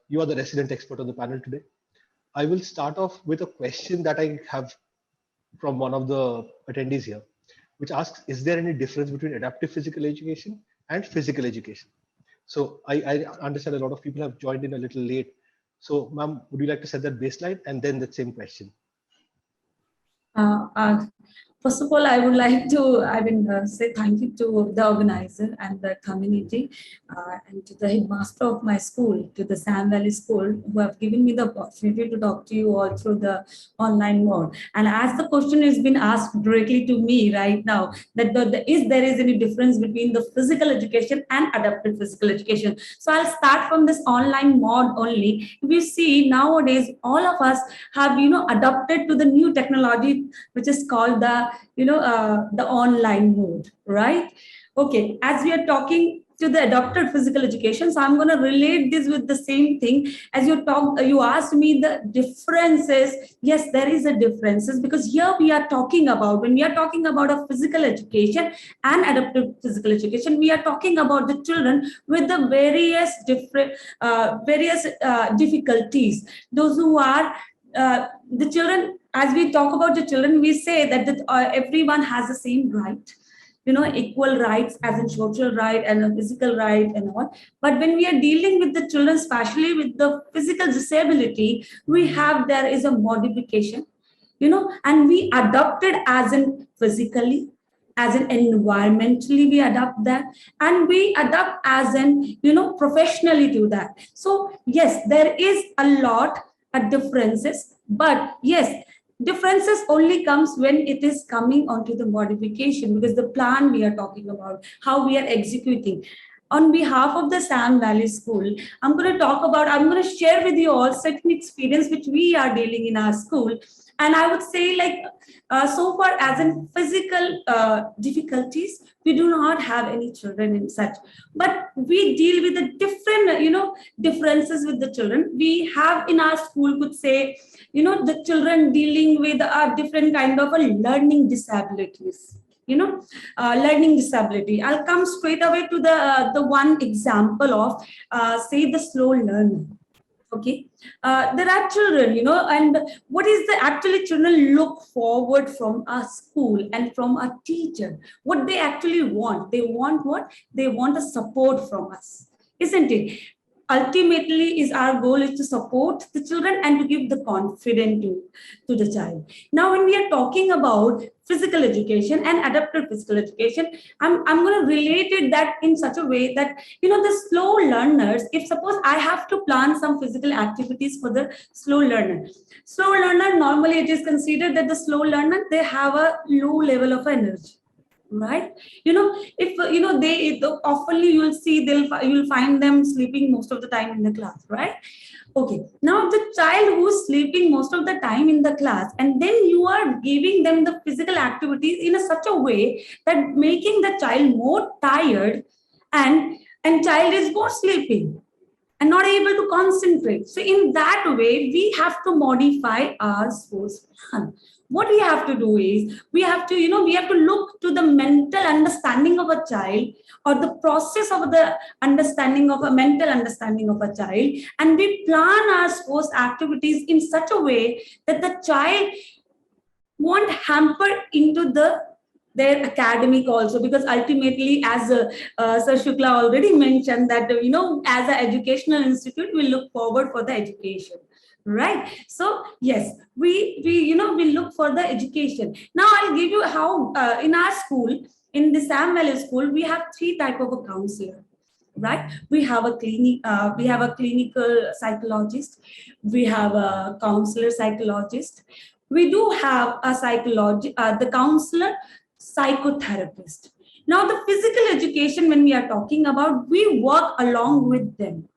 You are the resident expert on the panel today. I will start off with a question that I have from one of the attendees here, which asks, is there any difference between adaptive physical education and physical education? So I understand a lot of people have joined in a little late. So ma'am, would you like to set that baseline and then the same question? First of all, I would like to say thank you to the organizer and the community and to the headmaster of my school, to the Assam Valley School, who have given me the opportunity to talk to you all through the online mode. And as the question has been asked directly to me right now, that there is any difference between the physical education and adaptive physical education. So I'll start from this online mode only. We see nowadays all of us have adopted to the new technology, which is called the online mode, right? Okay, as we are talking to the adopted physical education, so I'm going to relate this with the same thing as you asked me the differences. Yes, there is a differences, because here when we are talking about a physical education and adaptive physical education, we are talking about the children with the various difficulties. Those who are the children, as we talk about the children, we say that everyone has the same right, equal rights as in social right and a physical right and all. But when we are dealing with the children, especially with the physical disability, there is a modification, and we adopted as in physically, as an environmentally we adapt that, and we adapt as an professionally to that. So yes, there is a lot of differences, but yes, differences only comes when it is coming onto the modification, because the plan we are talking about, how we are executing. On behalf of the Sam Valley School, I'm going to share with you all certain experience which we are dealing in our school. And I would say, like, so far as in physical difficulties, we do not have any children in such, but we deal with the different, differences with the children. We have in our school, could say, the children dealing with a different kind of a learning disabilities. Learning disability. I'll come straight away to the one example of say the slow learner. Okay, there are children, and what is the actually children look forward from a school and from a teacher? What they actually want? They want what? They want a support from us, isn't it? Ultimately, is our goal is to support the children and to give the confidence to the child. Now, when we are talking about physical education and adaptive physical education, I'm going to relate it that in such a way that, the slow learners, if suppose I have to plan some physical activities for the slow learner, normally it is considered that the slow learner, they have a low level of energy. Right, if they oftenly you will see you'll find them sleeping most of the time in the class, right? Okay, now the child who's sleeping most of the time in the class, and then you are giving them the physical activities in such a way that making the child more tired, and child is more sleeping and not able to concentrate. So in that way, we have to modify our sports plan. What we have to do is we have to look to the mental understanding of a child, or the process of the understanding of a mental understanding of a child, and we plan our sports activities in such a way that the child won't hamper into their academic also, because ultimately, as Sir Shukla already mentioned, that as an educational institute, we look forward for the education, right? So yes, we look for the education. Now I'll give you how in our school, in the Sam Valley School, we have 3 type of a counselor. Right, we have a clinical psychologist, we have a counselor psychologist, we do have a the counselor psychotherapist. Now the physical education, when we are talking about, we work along with them.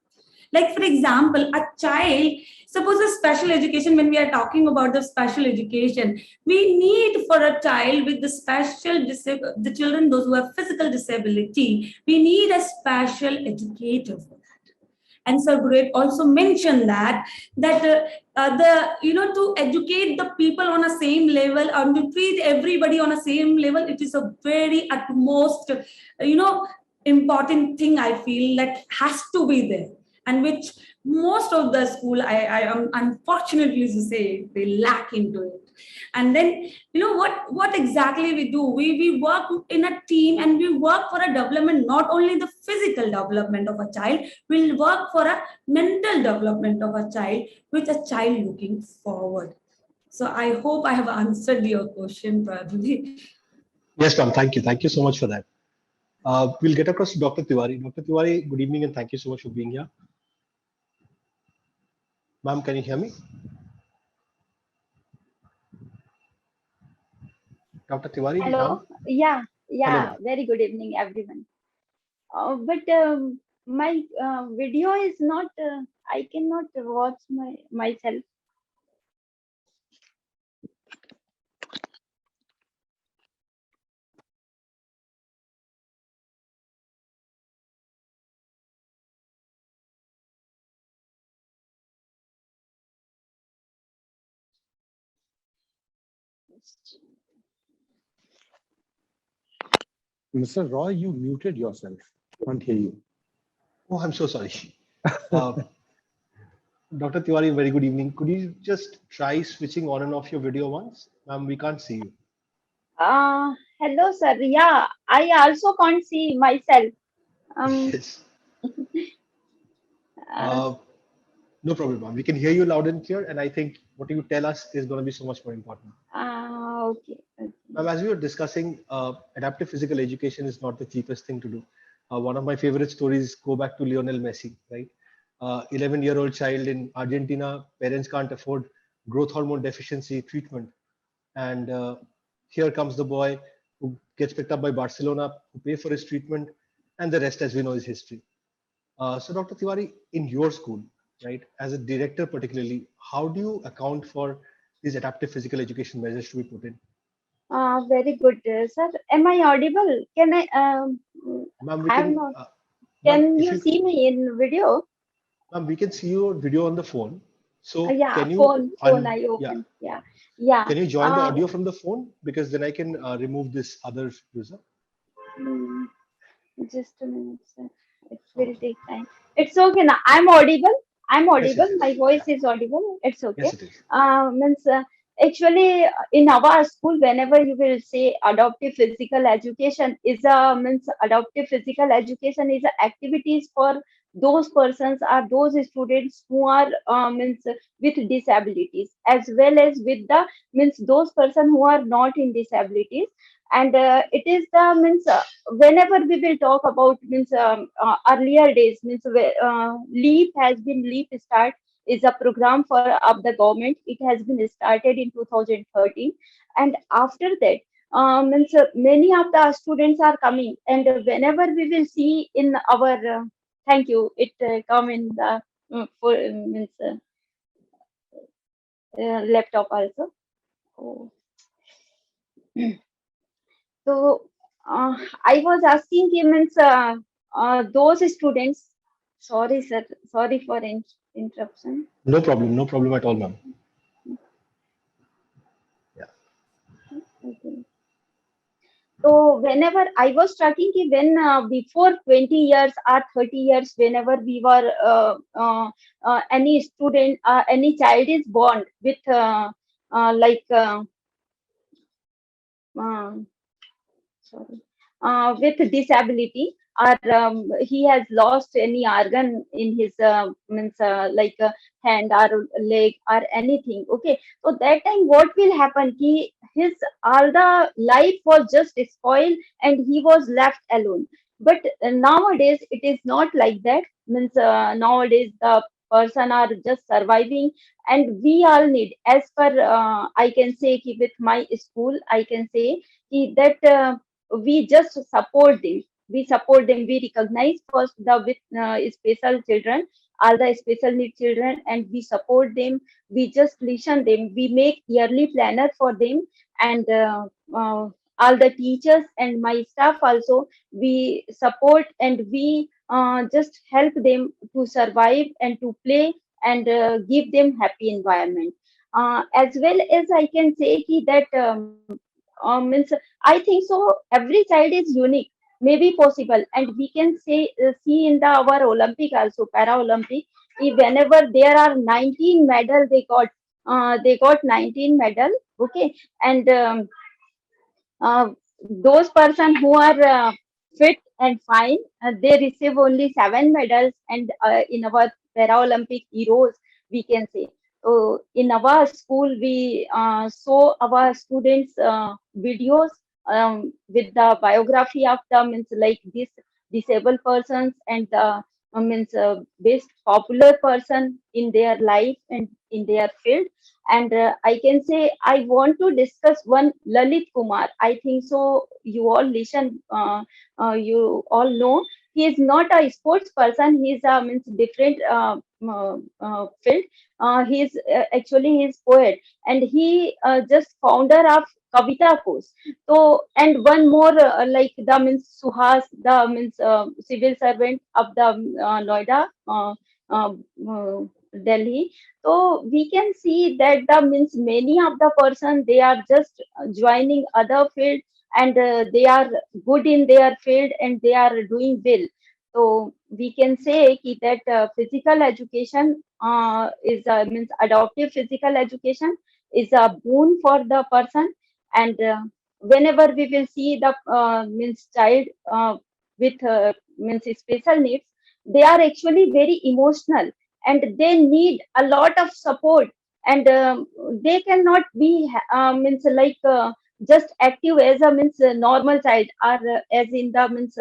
Like, for example, a child, suppose a special education, when we are talking about the special education, we need for a child with the children, those who have physical disability, we need a special educator for that. And Sir Burrett also mentioned that to educate the people on a same level, and to treat everybody on a same level, it is a very utmost important thing, I feel, that has to be there, and which most of the school, I am unfortunately to say, they lack into it. And then what exactly we do, we work in a team, and we work for a development, not only the physical development of a child, we'll work for a mental development of a child, with a child looking forward. So I hope I have answered your question probably. Yes, ma'am. Thank you. Thank you so much for that. We'll get across to Dr. Tiwari. Dr. Tiwari, good evening and thank you so much for being here. Ma'am, can you hear me? Dr. Tiwari? Hello. Ma'am? Yeah. Hello. Very good evening, everyone. But my video is not. I cannot watch myself. Mr. Roy, you muted yourself. Can't hear you. Oh, I'm so sorry. Dr. Tiwari, very good evening. Could you just try switching on and off your video once? Ma'am, we can't see you. Hello, sir. Yeah, I also can't see myself. Yes. No problem, ma'am. We can hear you loud and clear, and I think what you tell us is going to be so much more important. Okay. As we were discussing, adaptive physical education is not the cheapest thing to do. One of my favorite stories go back to Lionel Messi, right? 11-year-old child in Argentina, parents can't afford growth hormone deficiency treatment. And here comes the boy who gets picked up by Barcelona, who pay for his treatment, and the rest, as we know, is history. So, Dr. Tiwari, in your school, right, as a director particularly, how do you account for these adaptive physical education measures to be put in? Very good, sir. Am I audible? Can I? Ma'am, we I'm can, not. ma'am, Can if you you, see me in video? ma'am, we can see your video on the phone. So Yeah, can you, phone I yeah, open. Yeah, yeah. can you join the audio from the phone? Because then I can remove this other user. Mm, just a minute, sir. It will Okay. take time. It's okay now. I'm audible. I'm Yes, audible. yes, yes. My Yeah. voice is audible. It's okay. Yes, it is. Means actually in our school, whenever you will say adaptive physical education is a means adaptive physical education is a activities for those persons or those students who are means with disabilities as well as with the means those person who are not in disabilities, and it is the means whenever we will talk about means earlier days means leap has been leap start is a program for of the government. It has been started in 2013, and after that means many of the students are coming, and whenever we will see in our thank you, it come in the for means laptop also. Oh. So I was asking him, means those students. Sorry, sir. Sorry for interruption. No problem at all, ma'am. Yeah. Okay. So whenever I was talking, ki when before 20 years or 30 years, whenever we were any student, any child is born with like uh, sorry, with disability, or he has lost any organ in his means like hand or leg or anything. Okay, so that time what will happen? His all the life was just spoiled and he was left alone. But nowadays it is not like that. Means nowadays the person are just surviving, and we all need, as per I can say with my school, I can say that we just support them. We support them. We recognize first the with special children, all the special need children, and we support them. We just listen them. We make yearly planner for them, and all the teachers and my staff also. We support and we just help them to survive and to play and give them happy environment. As well as I can say that means I think so. Every child is unique, maybe possible, and we can say see in the our Olympic also para Olympic. Whenever there are 19 medal, they got 19 medal. Okay, and uh, those person who are fit and fine, they receive only 7 medals, and in our Paralympic heroes, we can say. So in our school, we show our students videos with the biography of the means like this disabled persons and the means best popular person in their life and in their field. And I can say I want to discuss one Lalit Kumar. I think so. You all listen. You all know he is not a sports person. He is a means different field. He is actually his poet, and he just founder of Kavita course. So and one more like the means Suhas, the means civil servant of the Noida, uh, uh, Delhi. So we can see that the means many of the person they are just joining other field, and they are good in their field and they are doing well. So we can say that physical education is means adaptive physical education is a boon for the person, and whenever we will see the means child with means special needs, they are actually very emotional and they need a lot of support, and they cannot be means like just active as a means normal child, or as in the means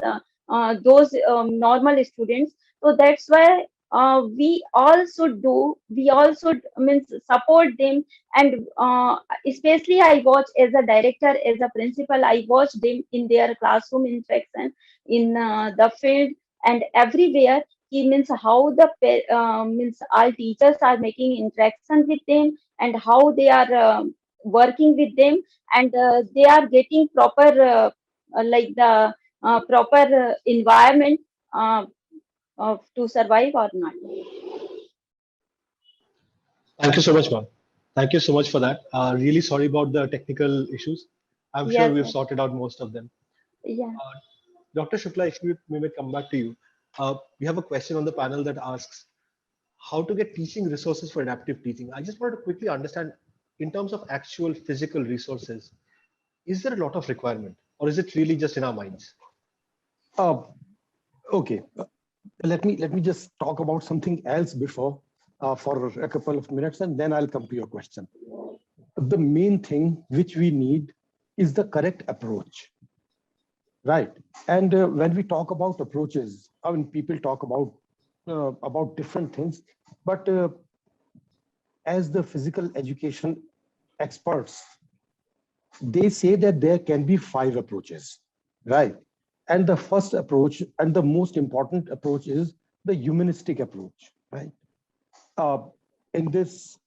those normal students. So that's why we all should means support them. And especially I watch as a director, as a principal, I watch them in their classroom interaction, in the field, and everywhere. He means how the means all teachers are making interaction with them, and how they are working with them, and they are getting proper like the proper environment uh, to survive or not. Thank you so much, ma'am. Thank you so much for that. Really sorry about the technical issues. I'm sure Yes, we've yes, sorted out most of them. yeah. Dr. Shukla, if we may come back to you, we have a question on the panel that asks how to get teaching resources for adaptive teaching. I just wanted to quickly understand, in terms of actual physical resources, is there a lot of requirement, or is it really just in our minds? Uh, okay, let me just talk about something else before for a couple of minutes, and then I'll come to your question. The main thing which we need is the correct approach, right? And when we talk about approaches, I mean, people talk about different things, but as the physical education experts, they say that there can be 5 approaches, right? And the first approach and the most important approach is the humanistic approach, right? Uh, in this,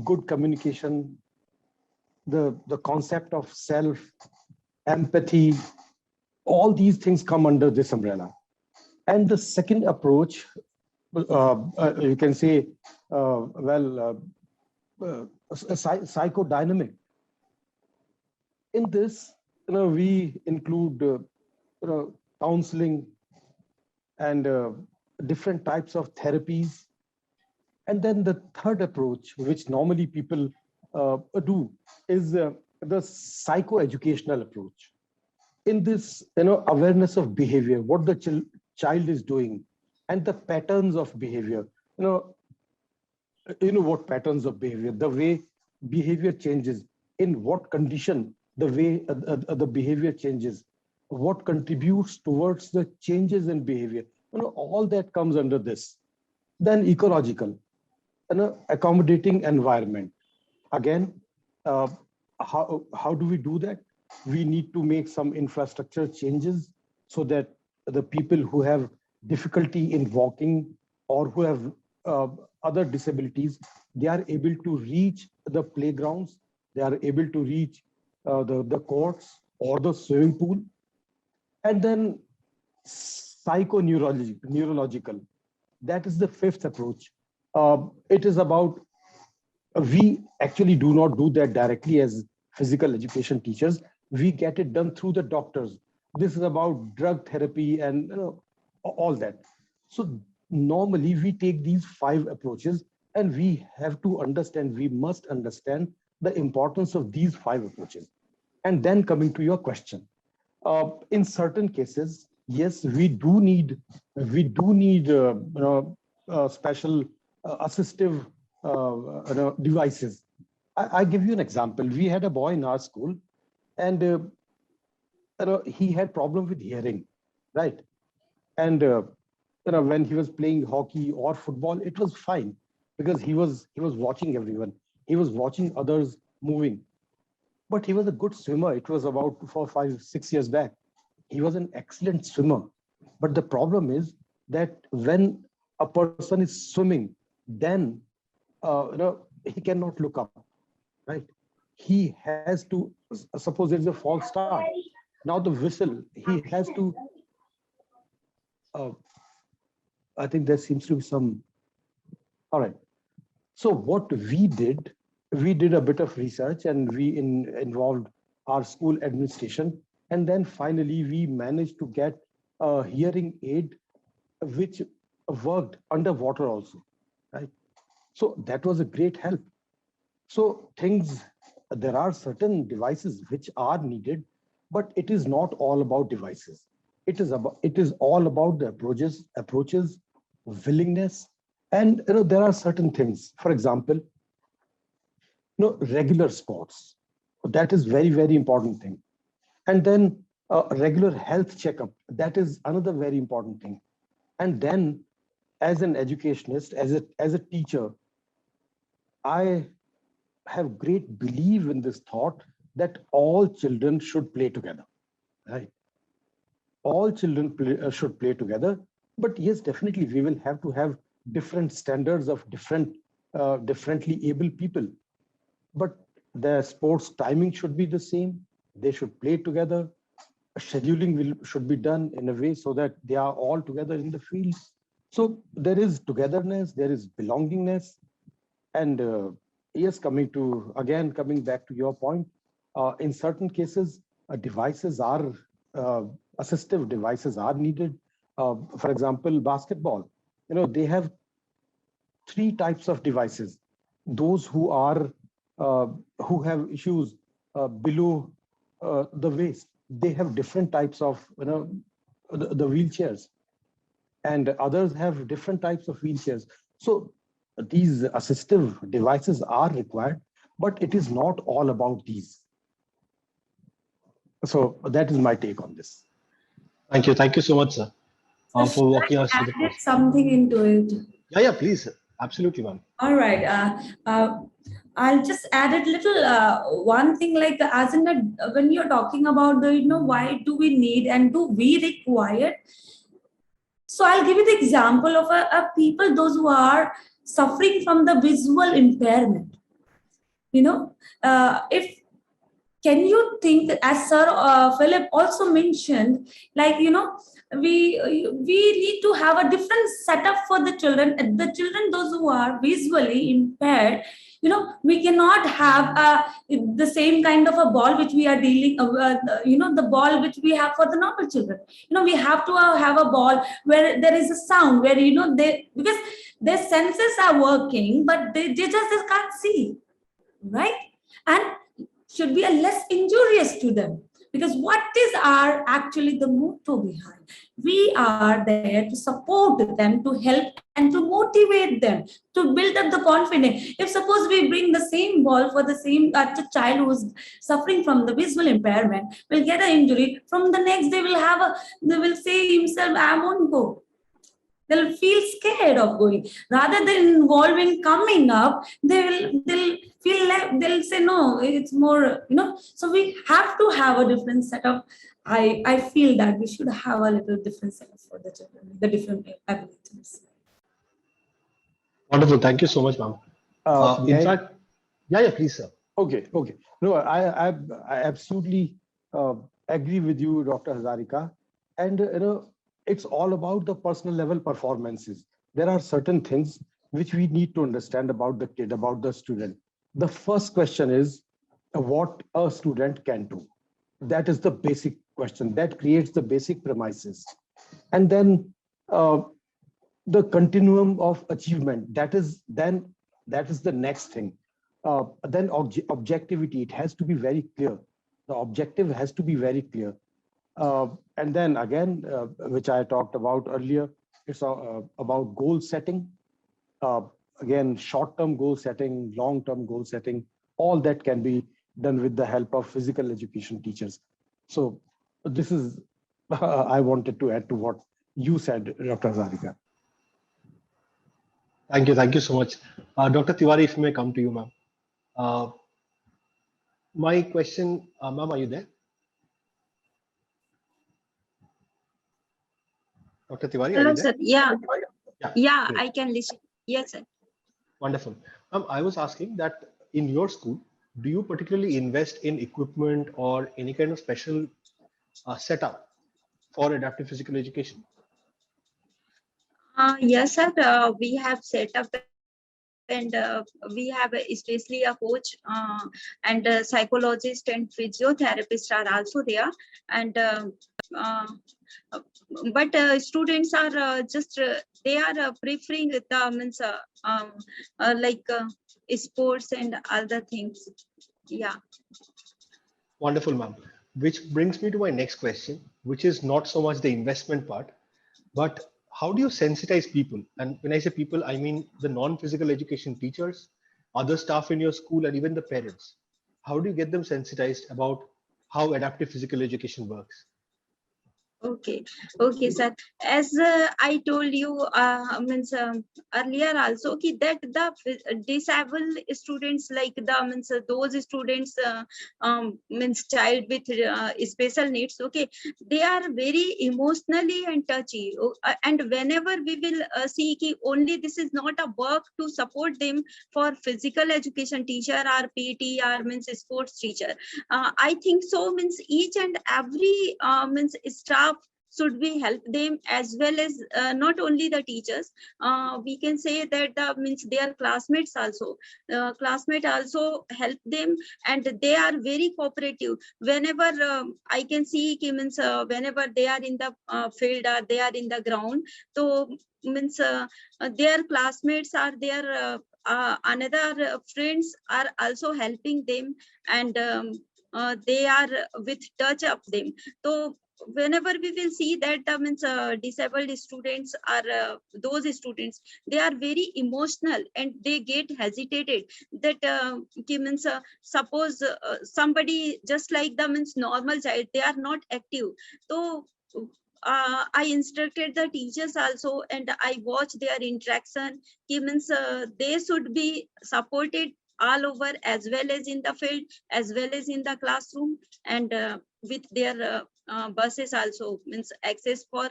good communication, the concept of self, empathy, all these things come under this umbrella. And the second approach, you can say, psychodynamic. In this, we include counseling and different types of therapies. And then the third approach, which normally people do, is the psychoeducational approach. In this, awareness of behavior, what the child is doing, and the patterns of behavior. What patterns of behavior, the way behavior changes, in what condition the way the behavior changes, what contributes towards the changes in behavior. All that comes under this. Then ecological, accommodating environment. Again, uh, how do we do that? We need to make some infrastructure changes so that the people who have difficulty in walking, or who have uh, other disabilities, they are able to reach the playgrounds, they are able to reach the courts or the swimming pool. And then neurological, that is the fifth approach. It is about, we actually do not do that directly as physical education teachers. We get it done through the doctors. This is about drug therapy and all that. So normally we take these 5 approaches, and we have to understand, we must understand the importance of these 5 approaches. And then coming to your question, in certain cases, yes, we do need special assistive devices. I give you an example. We had a boy in our school, and he had problem with hearing, right? And when he was playing hockey or football, it was fine, because he was watching everyone. He was watching others moving. But he was a good swimmer. It was about 4, 5, 6 years back. He was an excellent swimmer. But the problem is that when a person is swimming, then he cannot look up, right? He has to, suppose there's a false start. Now the whistle, he has to, uh, I think there seems to be some, all right. So what we did a bit of research, and we involved our school administration. And then finally we managed to get a hearing aid which worked underwater also, right? So that was a great help. So there are certain devices which are needed, but it is not all about devices. It is all about the approaches, willingness, and there are certain things. For example, regular sports. That is very, very important thing. And then a regular health checkup, that is another very important thing. And then as an educationist, as a teacher, I have great belief in this thought that all children should play together, right? All children should play together. But yes, definitely we will have to have different standards of differently able people. But the sports timing should be the same. They should play together. Scheduling should be done in a way so that they are all together in the field. So there is togetherness, there is belongingness. And yes, coming back to your point, in certain cases, assistive devices are needed. For example, basketball, they have three types of devices. Those who have issues below the waist, they have different types of the wheelchairs, and others have different types of wheelchairs. So these assistive devices are required, but it is not all about these. So that is my take on this. Thank you so much, sir, for walking us through the process. Something into it. Yeah, please, sir. Absolutely, ma'am. All right. I'll just add a little one thing, like as in when you're talking about the why do we need and do we require. So I'll give you the example of a people, those who are suffering from the visual impairment. If can you think, as Sir Philip also mentioned, like we need to have a different setup for the children. The children, those who are visually impaired, we cannot have the same kind of a ball which we are dealing, the ball which we have for the normal children. We have to have a ball where there is a sound, where because their senses are working, but they just can't see, right? And should be a less injurious to them, because what is our actually the motto behind? We are there to support them, to help and to motivate them, to build up the confidence. If suppose we bring the same ball for the same child who is suffering from the visual impairment, will get an injury, from the next they will say himself, I won't go. They'll feel scared of going. Rather than involving coming up, they'll say no, it's more, so we have to have a different setup. I feel that we should have a little different setup for the children, the different abilities. Wonderful. Thank you so much, ma'am. In fact, please, sir. Okay. No, I absolutely agree with you, Dr. Hazarika. And it's all about the personal level performances. There are certain things which we need to understand about the kid, about the student. The first question is what a student can do. That is the basic question. That creates the basic premises. And then the continuum of achievement, that is the next thing. Then objectivity, it has to be very clear. The objective has to be very clear. And then again, which I talked about earlier, it's about goal setting. Again, short-term goal setting, long-term goal setting, all that can be done with the help of physical education teachers. So this is, I wanted to add to what you said, Dr. Hazarika. Thank you so much. Dr. Tiwari, if I may come to you, ma'am. My question, ma'am, are you there? Dr. Tiwari, hello, are you there? sir. Yeah, great. I can listen. Yes, sir. Wonderful. I was asking that in your school, do you particularly invest in equipment or any kind of special setup for adaptive physical education? Yes, sir. We have set up, and we have especially a coach and a psychologist and physiotherapists are also there. And but students are they are preferring the sports and other things. Yeah. Wonderful, ma'am. Which brings me to my next question, which is not so much the investment part, but how do you sensitize people? And when I say people, I mean the non-physical education teachers, other staff in your school, and even the parents, how do you get them sensitized about how adaptive physical education works? Okay, sir. As I told you, means earlier also, that the disabled students, like the means those students, means child with special needs. Okay, they are very emotionally and touchy. And whenever we will see only this is not a work to support them for physical education teacher or PT or means sports teacher. I think so. Means each and every means staff should we help them, as well as not only the teachers. We can say that means their classmates also help them, and they are very cooperative. Whenever I can see means whenever they are in the field or they are in the ground, so means their classmates are their another friends are also helping them, and they are with touch of them. So whenever we will see that means disabled students are those students, they are very emotional and they get hesitated that means suppose somebody just like the means normal child, they are not active. So I instructed the teachers also, and I watch their interaction. Means they should be supported all over, as well as in the field, as well as in the classroom, and with their buses also, means access for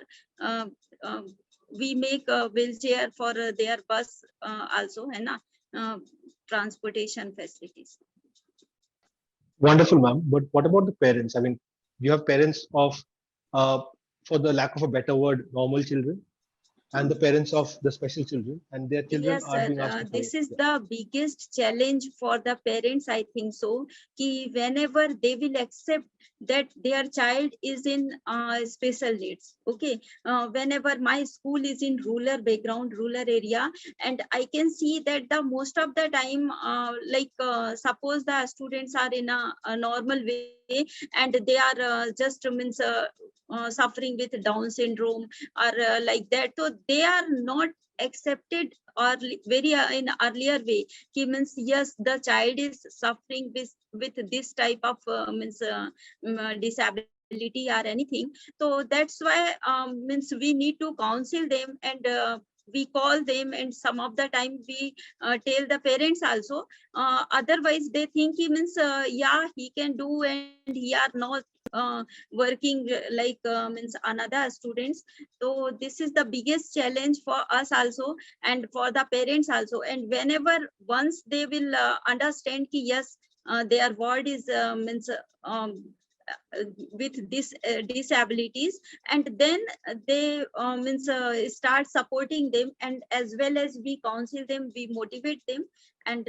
we make a wheelchair for their bus also, and transportation facilities. Wonderful, ma'am. But what about the parents? I mean, you have parents of, for the lack of a better word, normal children, and the parents of the special children, and their children Yes, are sir. being asked to follow. This is the biggest challenge for the parents, I think so. Whenever they will accept that their child is in special needs, okay. Whenever my school is in rural background, rural area, and I can see that the most of the time, like suppose the students are in a normal way, and they are just means suffering with Down syndrome or like that, so they are not accepted or very in earlier way. Means yes, the child is suffering with this type of means disability or anything. So that's why means we need to counsel them, and we call them, and some of the time we tell the parents also. Otherwise they think means yeah, he can do, and he are not working like means another students. So this is the biggest challenge for us also, and for the parents also. And whenever once they will understand ki yes, their word is means with this disabilities, and then they means start supporting them, and as well as we counsel them, we motivate them, and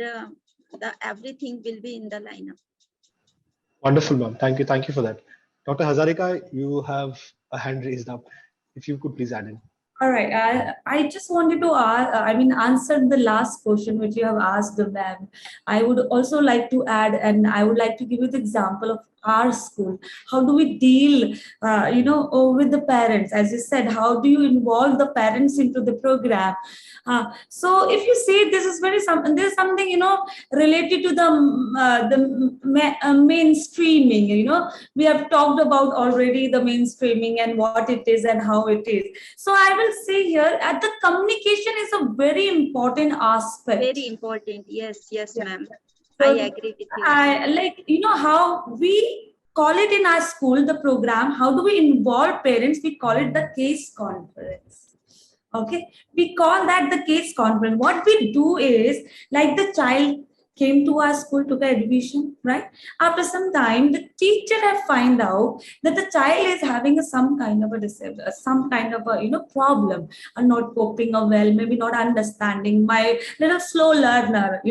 everything will be in the lineup. Wonderful, ma'am. Thank you for that. Dr. Hazarika, you have a hand raised up. If you could please add in. All right. I just wanted to answer the last question which you have asked the ma'am. I would also like to add, and I would like to give you the example of our school. How do we deal, with the parents? As you said, how do you involve the parents into the program? So if you see, this is there's something related to the mainstreaming. We have talked about already the mainstreaming and what it is and how it is. So I will say here, at the communication is a very important aspect. Very important. Yes, Yeah. ma'am. So I agree with you. How we call it in our school, the program, how do we involve parents? We call it the case conference. Okay, we call that the case conference. What we do is, like, the child came to our school, took admission, right? After some time, the teacher have find out that the child is having some kind of a problem, not coping well, maybe not understanding, my little slow learner.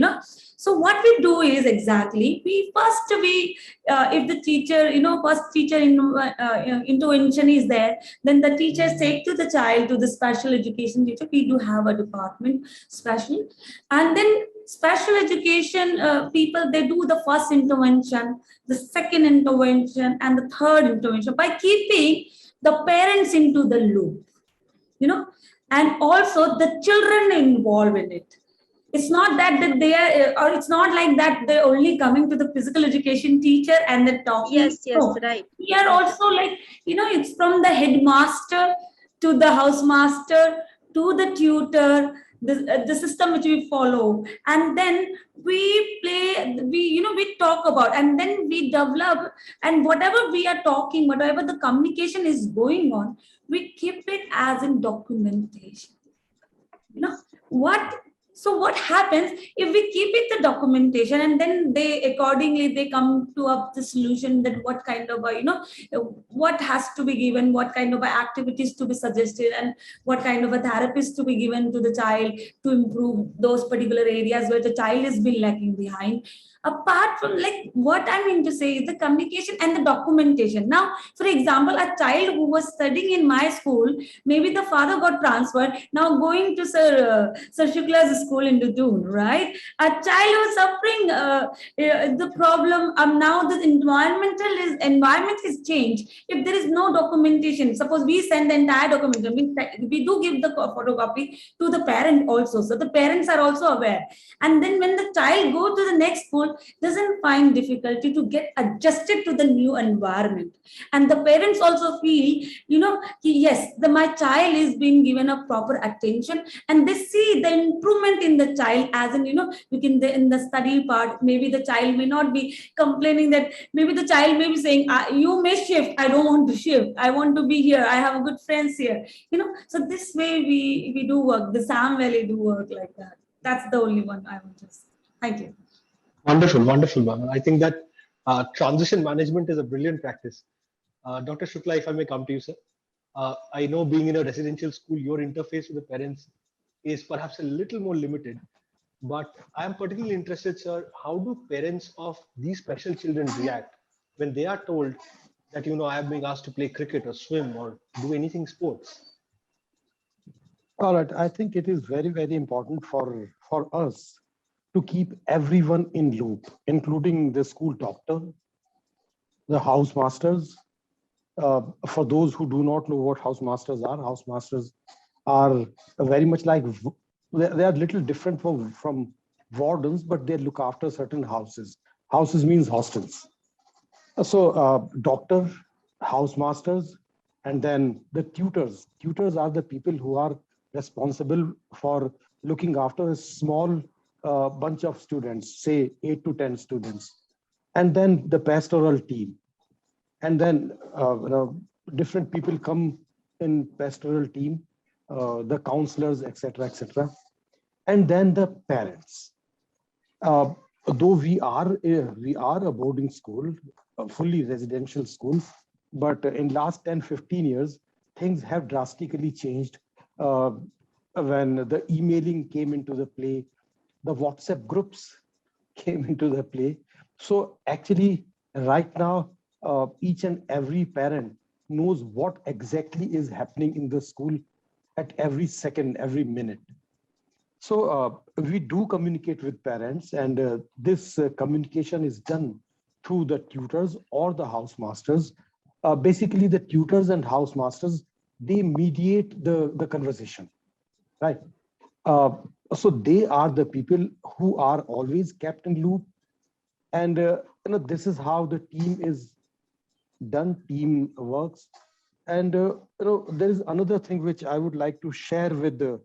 So what we do is, exactly, if the teacher, first teacher intervention is there, then the teachers take to the child to the special education teacher. We do have a department special, and then special education people, they do the first intervention, the second intervention, and the third intervention, by keeping the parents into the loop, and also the children involved in it. It's not that they are, or it's not like that they're only coming to the physical education teacher and they're talking. Yes, No. right. We are also like, it's from the headmaster to the housemaster to the tutor, the system which we follow, and then we talk about, and then we develop, and whatever we are talking, whatever the communication is going on, we keep it as in documentation. What happens if we keep it the documentation, and then they accordingly they come to up the solution that what kind of what has to be given, what kind of activities to be suggested, and what kind of a therapist to be given to the child to improve those particular areas where the child has been lagging behind. Apart from, like, what I mean to say is the communication and the documentation. Now, for example, a child who was studying in my school, maybe the father got transferred, now going to Sir Shukla's school in Doon, right? A child was suffering the problem. Now the environment is changed. If there is no documentation, suppose we send the entire documentation, we do give the photocopy to the parent also, so the parents are also aware. And then when the child go to the next school, doesn't find difficulty to get adjusted to the new environment, and the parents also feel, yes, my child is being given a proper attention, and they see the improvement in the child, as in, in the study part. Maybe the child may not be complaining, that maybe the child may be saying, you may shift, I don't want to shift, I want to be here, I have good friends here, so this way we do work. The Assam Valley do work like that. That's the only one I want to say. Thank you. Wonderful, wonderful, Mama. I think that transition management is a brilliant practice. Dr. Shukla, if I may come to you, sir. I know, being in a residential school, your interface with the parents is perhaps a little more limited, but I am particularly interested, sir, how do parents of these special children react when they are told that, I am being asked to play cricket or swim or do anything sports? All right, I think it is very, very important for us to keep everyone in loop, including the school doctor, the housemasters. For those who do not know what housemasters are very much like, they are little different from wardens, but they look after certain houses. Houses means hostels. So doctor, housemasters, and then the tutors. Tutors are the people who are responsible for looking after a small bunch of students, say 8 to 10 students, and then the pastoral team. And then different people come in pastoral team, the counselors, etc., etc. And then the parents. Though we are a boarding school, a fully residential school, but in last 10, 15 years, things have drastically changed. When the emailing came into the play, the WhatsApp groups came into the play. So actually, right now, each and every parent knows what exactly is happening in the school at every second, every minute. So we do communicate with parents, and this communication is done through the tutors or the housemasters. Basically, the tutors and housemasters, they mediate the conversation, right? So they are the people who are always kept in loop. And this is how the team is done, team works. And there is another thing which I would like to share with the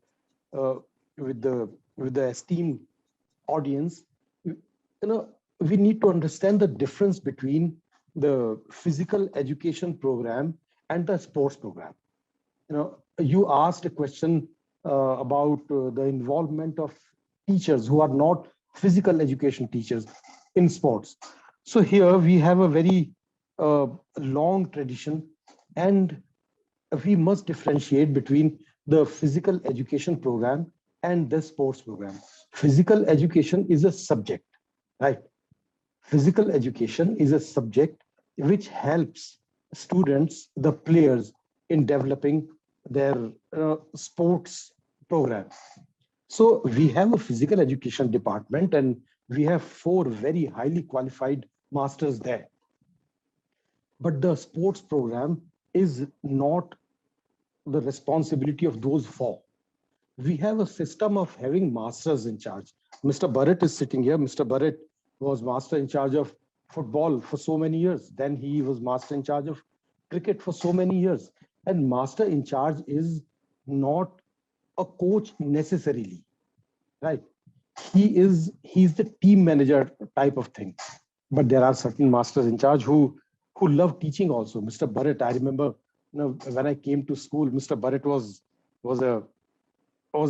esteemed audience. We need to understand the difference between the physical education program and the sports program. You asked a question about the involvement of teachers who are not physical education teachers in sports. So here we have a very long tradition, and we must differentiate between the physical education program and the sports program. Physical education is a subject, right? Physical education is a subject which helps students, the players, in developing their sports program. So we have a physical education department, and we have 4 very highly qualified masters there. But the sports program is not the responsibility of those 4. we have a system of having masters in charge. Mr. Burrett is sitting here. Mr. Burrett was master in charge of football for so many years. Then he was master in charge of cricket for so many years. And master in charge is not a coach necessarily, right? He's the team manager type of thing. But there are certain masters in charge who love teaching also. Mr. Burrett, I remember, when I came to school, Mr. Burrett was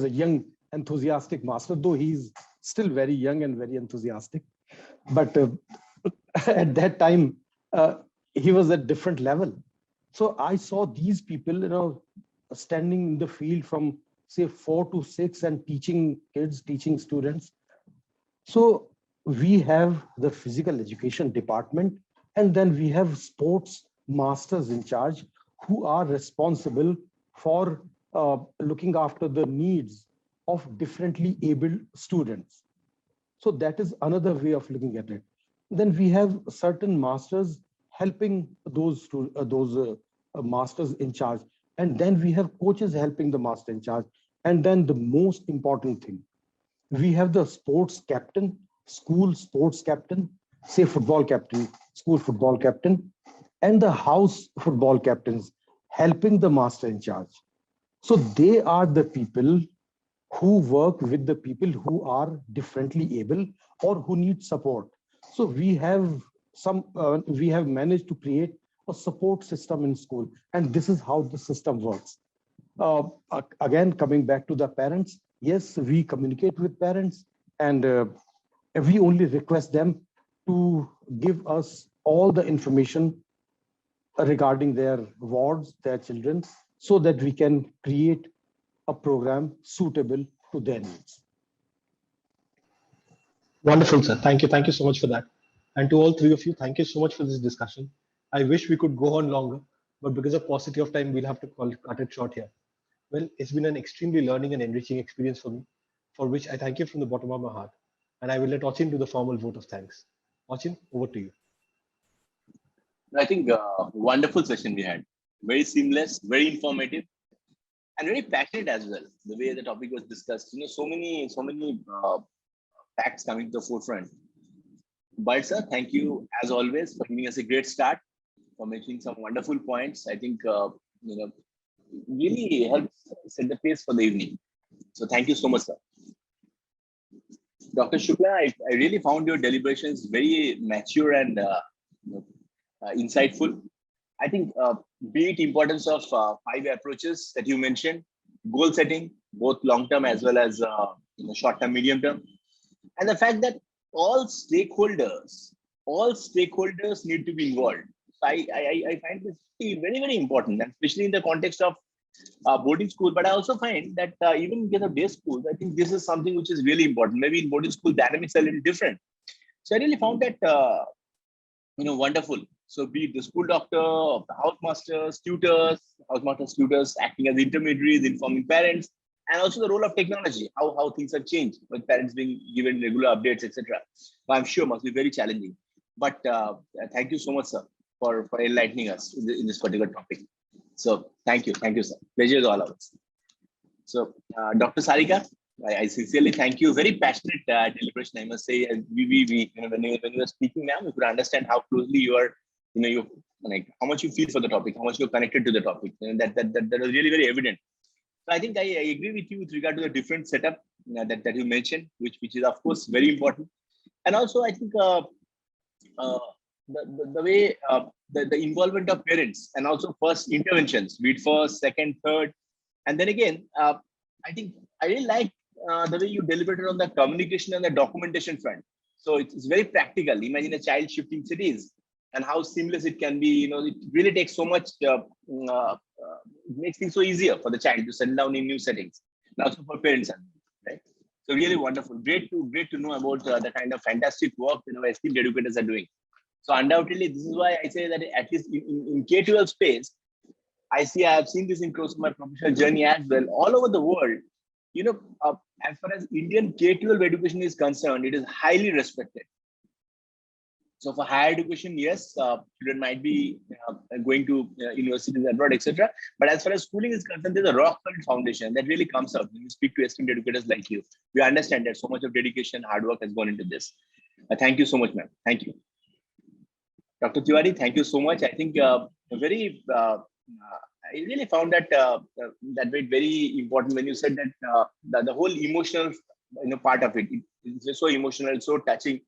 a young, enthusiastic master, though he's still very young and very enthusiastic. But at that time, he was at different level. So I saw these people, standing in the field from say 4 to 6 and teaching kids, teaching students. So we have the physical education department, and then we have sports masters in charge who are responsible for looking after the needs of differently abled students. So that is another way of looking at it. Then we have certain masters helping those masters in charge. And then we have coaches helping the master in charge. And then the most important thing, we have the sports captain, school sports captain, say football captain, school football captain, and the house football captains helping the master in charge. So they are the people who work with the people who are differently able or who need support. So we have managed to create a support system in school, and this is how the system works. Again, coming back to the parents, yes, we communicate with parents, and we only request them to give us all the information regarding their wards, their children, so that we can create a program suitable to their needs. Wonderful, sir. Thank you. Thank you so much for that. And to all three of you, thank you so much for this discussion. I wish we could go on longer, but because of paucity of time, we'll have to cut it short here. Well, it's been an extremely learning and enriching experience for me, for which I thank you from the bottom of my heart. And I will let Achin do the formal vote of thanks. Achin, over to you. I think wonderful session we had. Very seamless, very informative, and very passionate as well. The way the topic was discussed, so many facts coming to the forefront. But sir, thank you as always for giving us a great start, for making some wonderful points. I think really helps set the pace for the evening. So thank you so much, sir. Dr. Shukla, I really found your deliberations very mature and insightful. I think be it importance of 5 approaches that you mentioned, goal setting, both long-term as well as short-term, medium-term, and the fact that all stakeholders need to be involved. So I find this very, very important, especially in the context of boarding school. But I also find that even in case of day schools, I think this is something which is really important. Maybe in boarding school, dynamics are a little different. So I really found that wonderful. So be it the school doctor, the house tutors acting as intermediaries, informing parents, and also the role of technology, how things have changed with parents being given regular updates, etc. I'm sure must be very challenging. But thank you so much, sir, for enlightening us in this particular topic. So thank you, sir. Pleasure is all ours. So Dr. Sarika, I sincerely thank you. Very passionate deliberation, I must say. When you were speaking, ma'am, you could understand how closely you are, you like how much you feel for the topic, how much you're connected to the topic. That was really very evident. So I think I agree with you with regard to the different setup that you mentioned, which is of course very important. And also I think the way the involvement of parents and also first interventions, be it first, second, third, and then again, I think I really like the way you deliberated on the communication and the documentation front. So it's very practical. Imagine a child shifting cities and how seamless it can be. It really takes so much. It makes things so easier for the child to settle down in new settings, and also for parents, right? So really wonderful. Great to know about the kind of fantastic work esteemed educators are doing. So undoubtedly, this is why I say that at least in K-12 space, I have seen this in course of my professional journey as well. All over the world, as far as Indian K-12 education is concerned, it is highly respected. So for higher education, yes, children might be going to universities abroad, etc. But as far as schooling is concerned, there's a rock-solid foundation that really comes out when you speak to esteemed educators like you. We understand that so much of dedication, hard work has gone into this. Thank you so much, ma'am. Thank you. Dr. Tiwari, thank you so much. I think I really found that that very important when you said that the whole emotional part of it. It's just so emotional, so touching.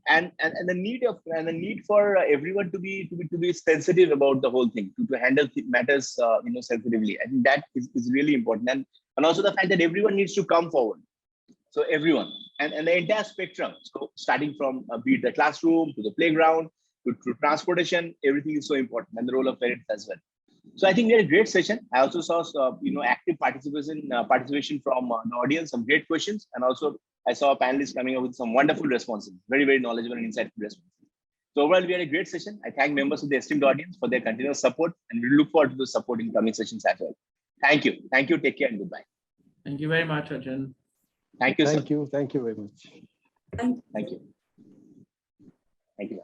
And the need for everyone to be sensitive about the whole thing, to handle matters sensitively. I think that is really important, and also the fact that everyone needs to come forward. So everyone and the entire spectrum. So starting from be it the classroom to the playground to transportation, everything is so important, and the role of parents as well. So I think we had a great session. I also saw active participation from the audience, some great questions, and also I saw panelists coming up with some wonderful responses, very, very knowledgeable and insightful responses. So overall, we had a great session. I thank members of the esteemed audience for their continuous support, and we look forward to the support in coming sessions as well. Thank you. Thank you. Take care and goodbye. Thank you very much, Achin. Thank you, sir. Thank you. Thank you very much. Thank you. Thank you.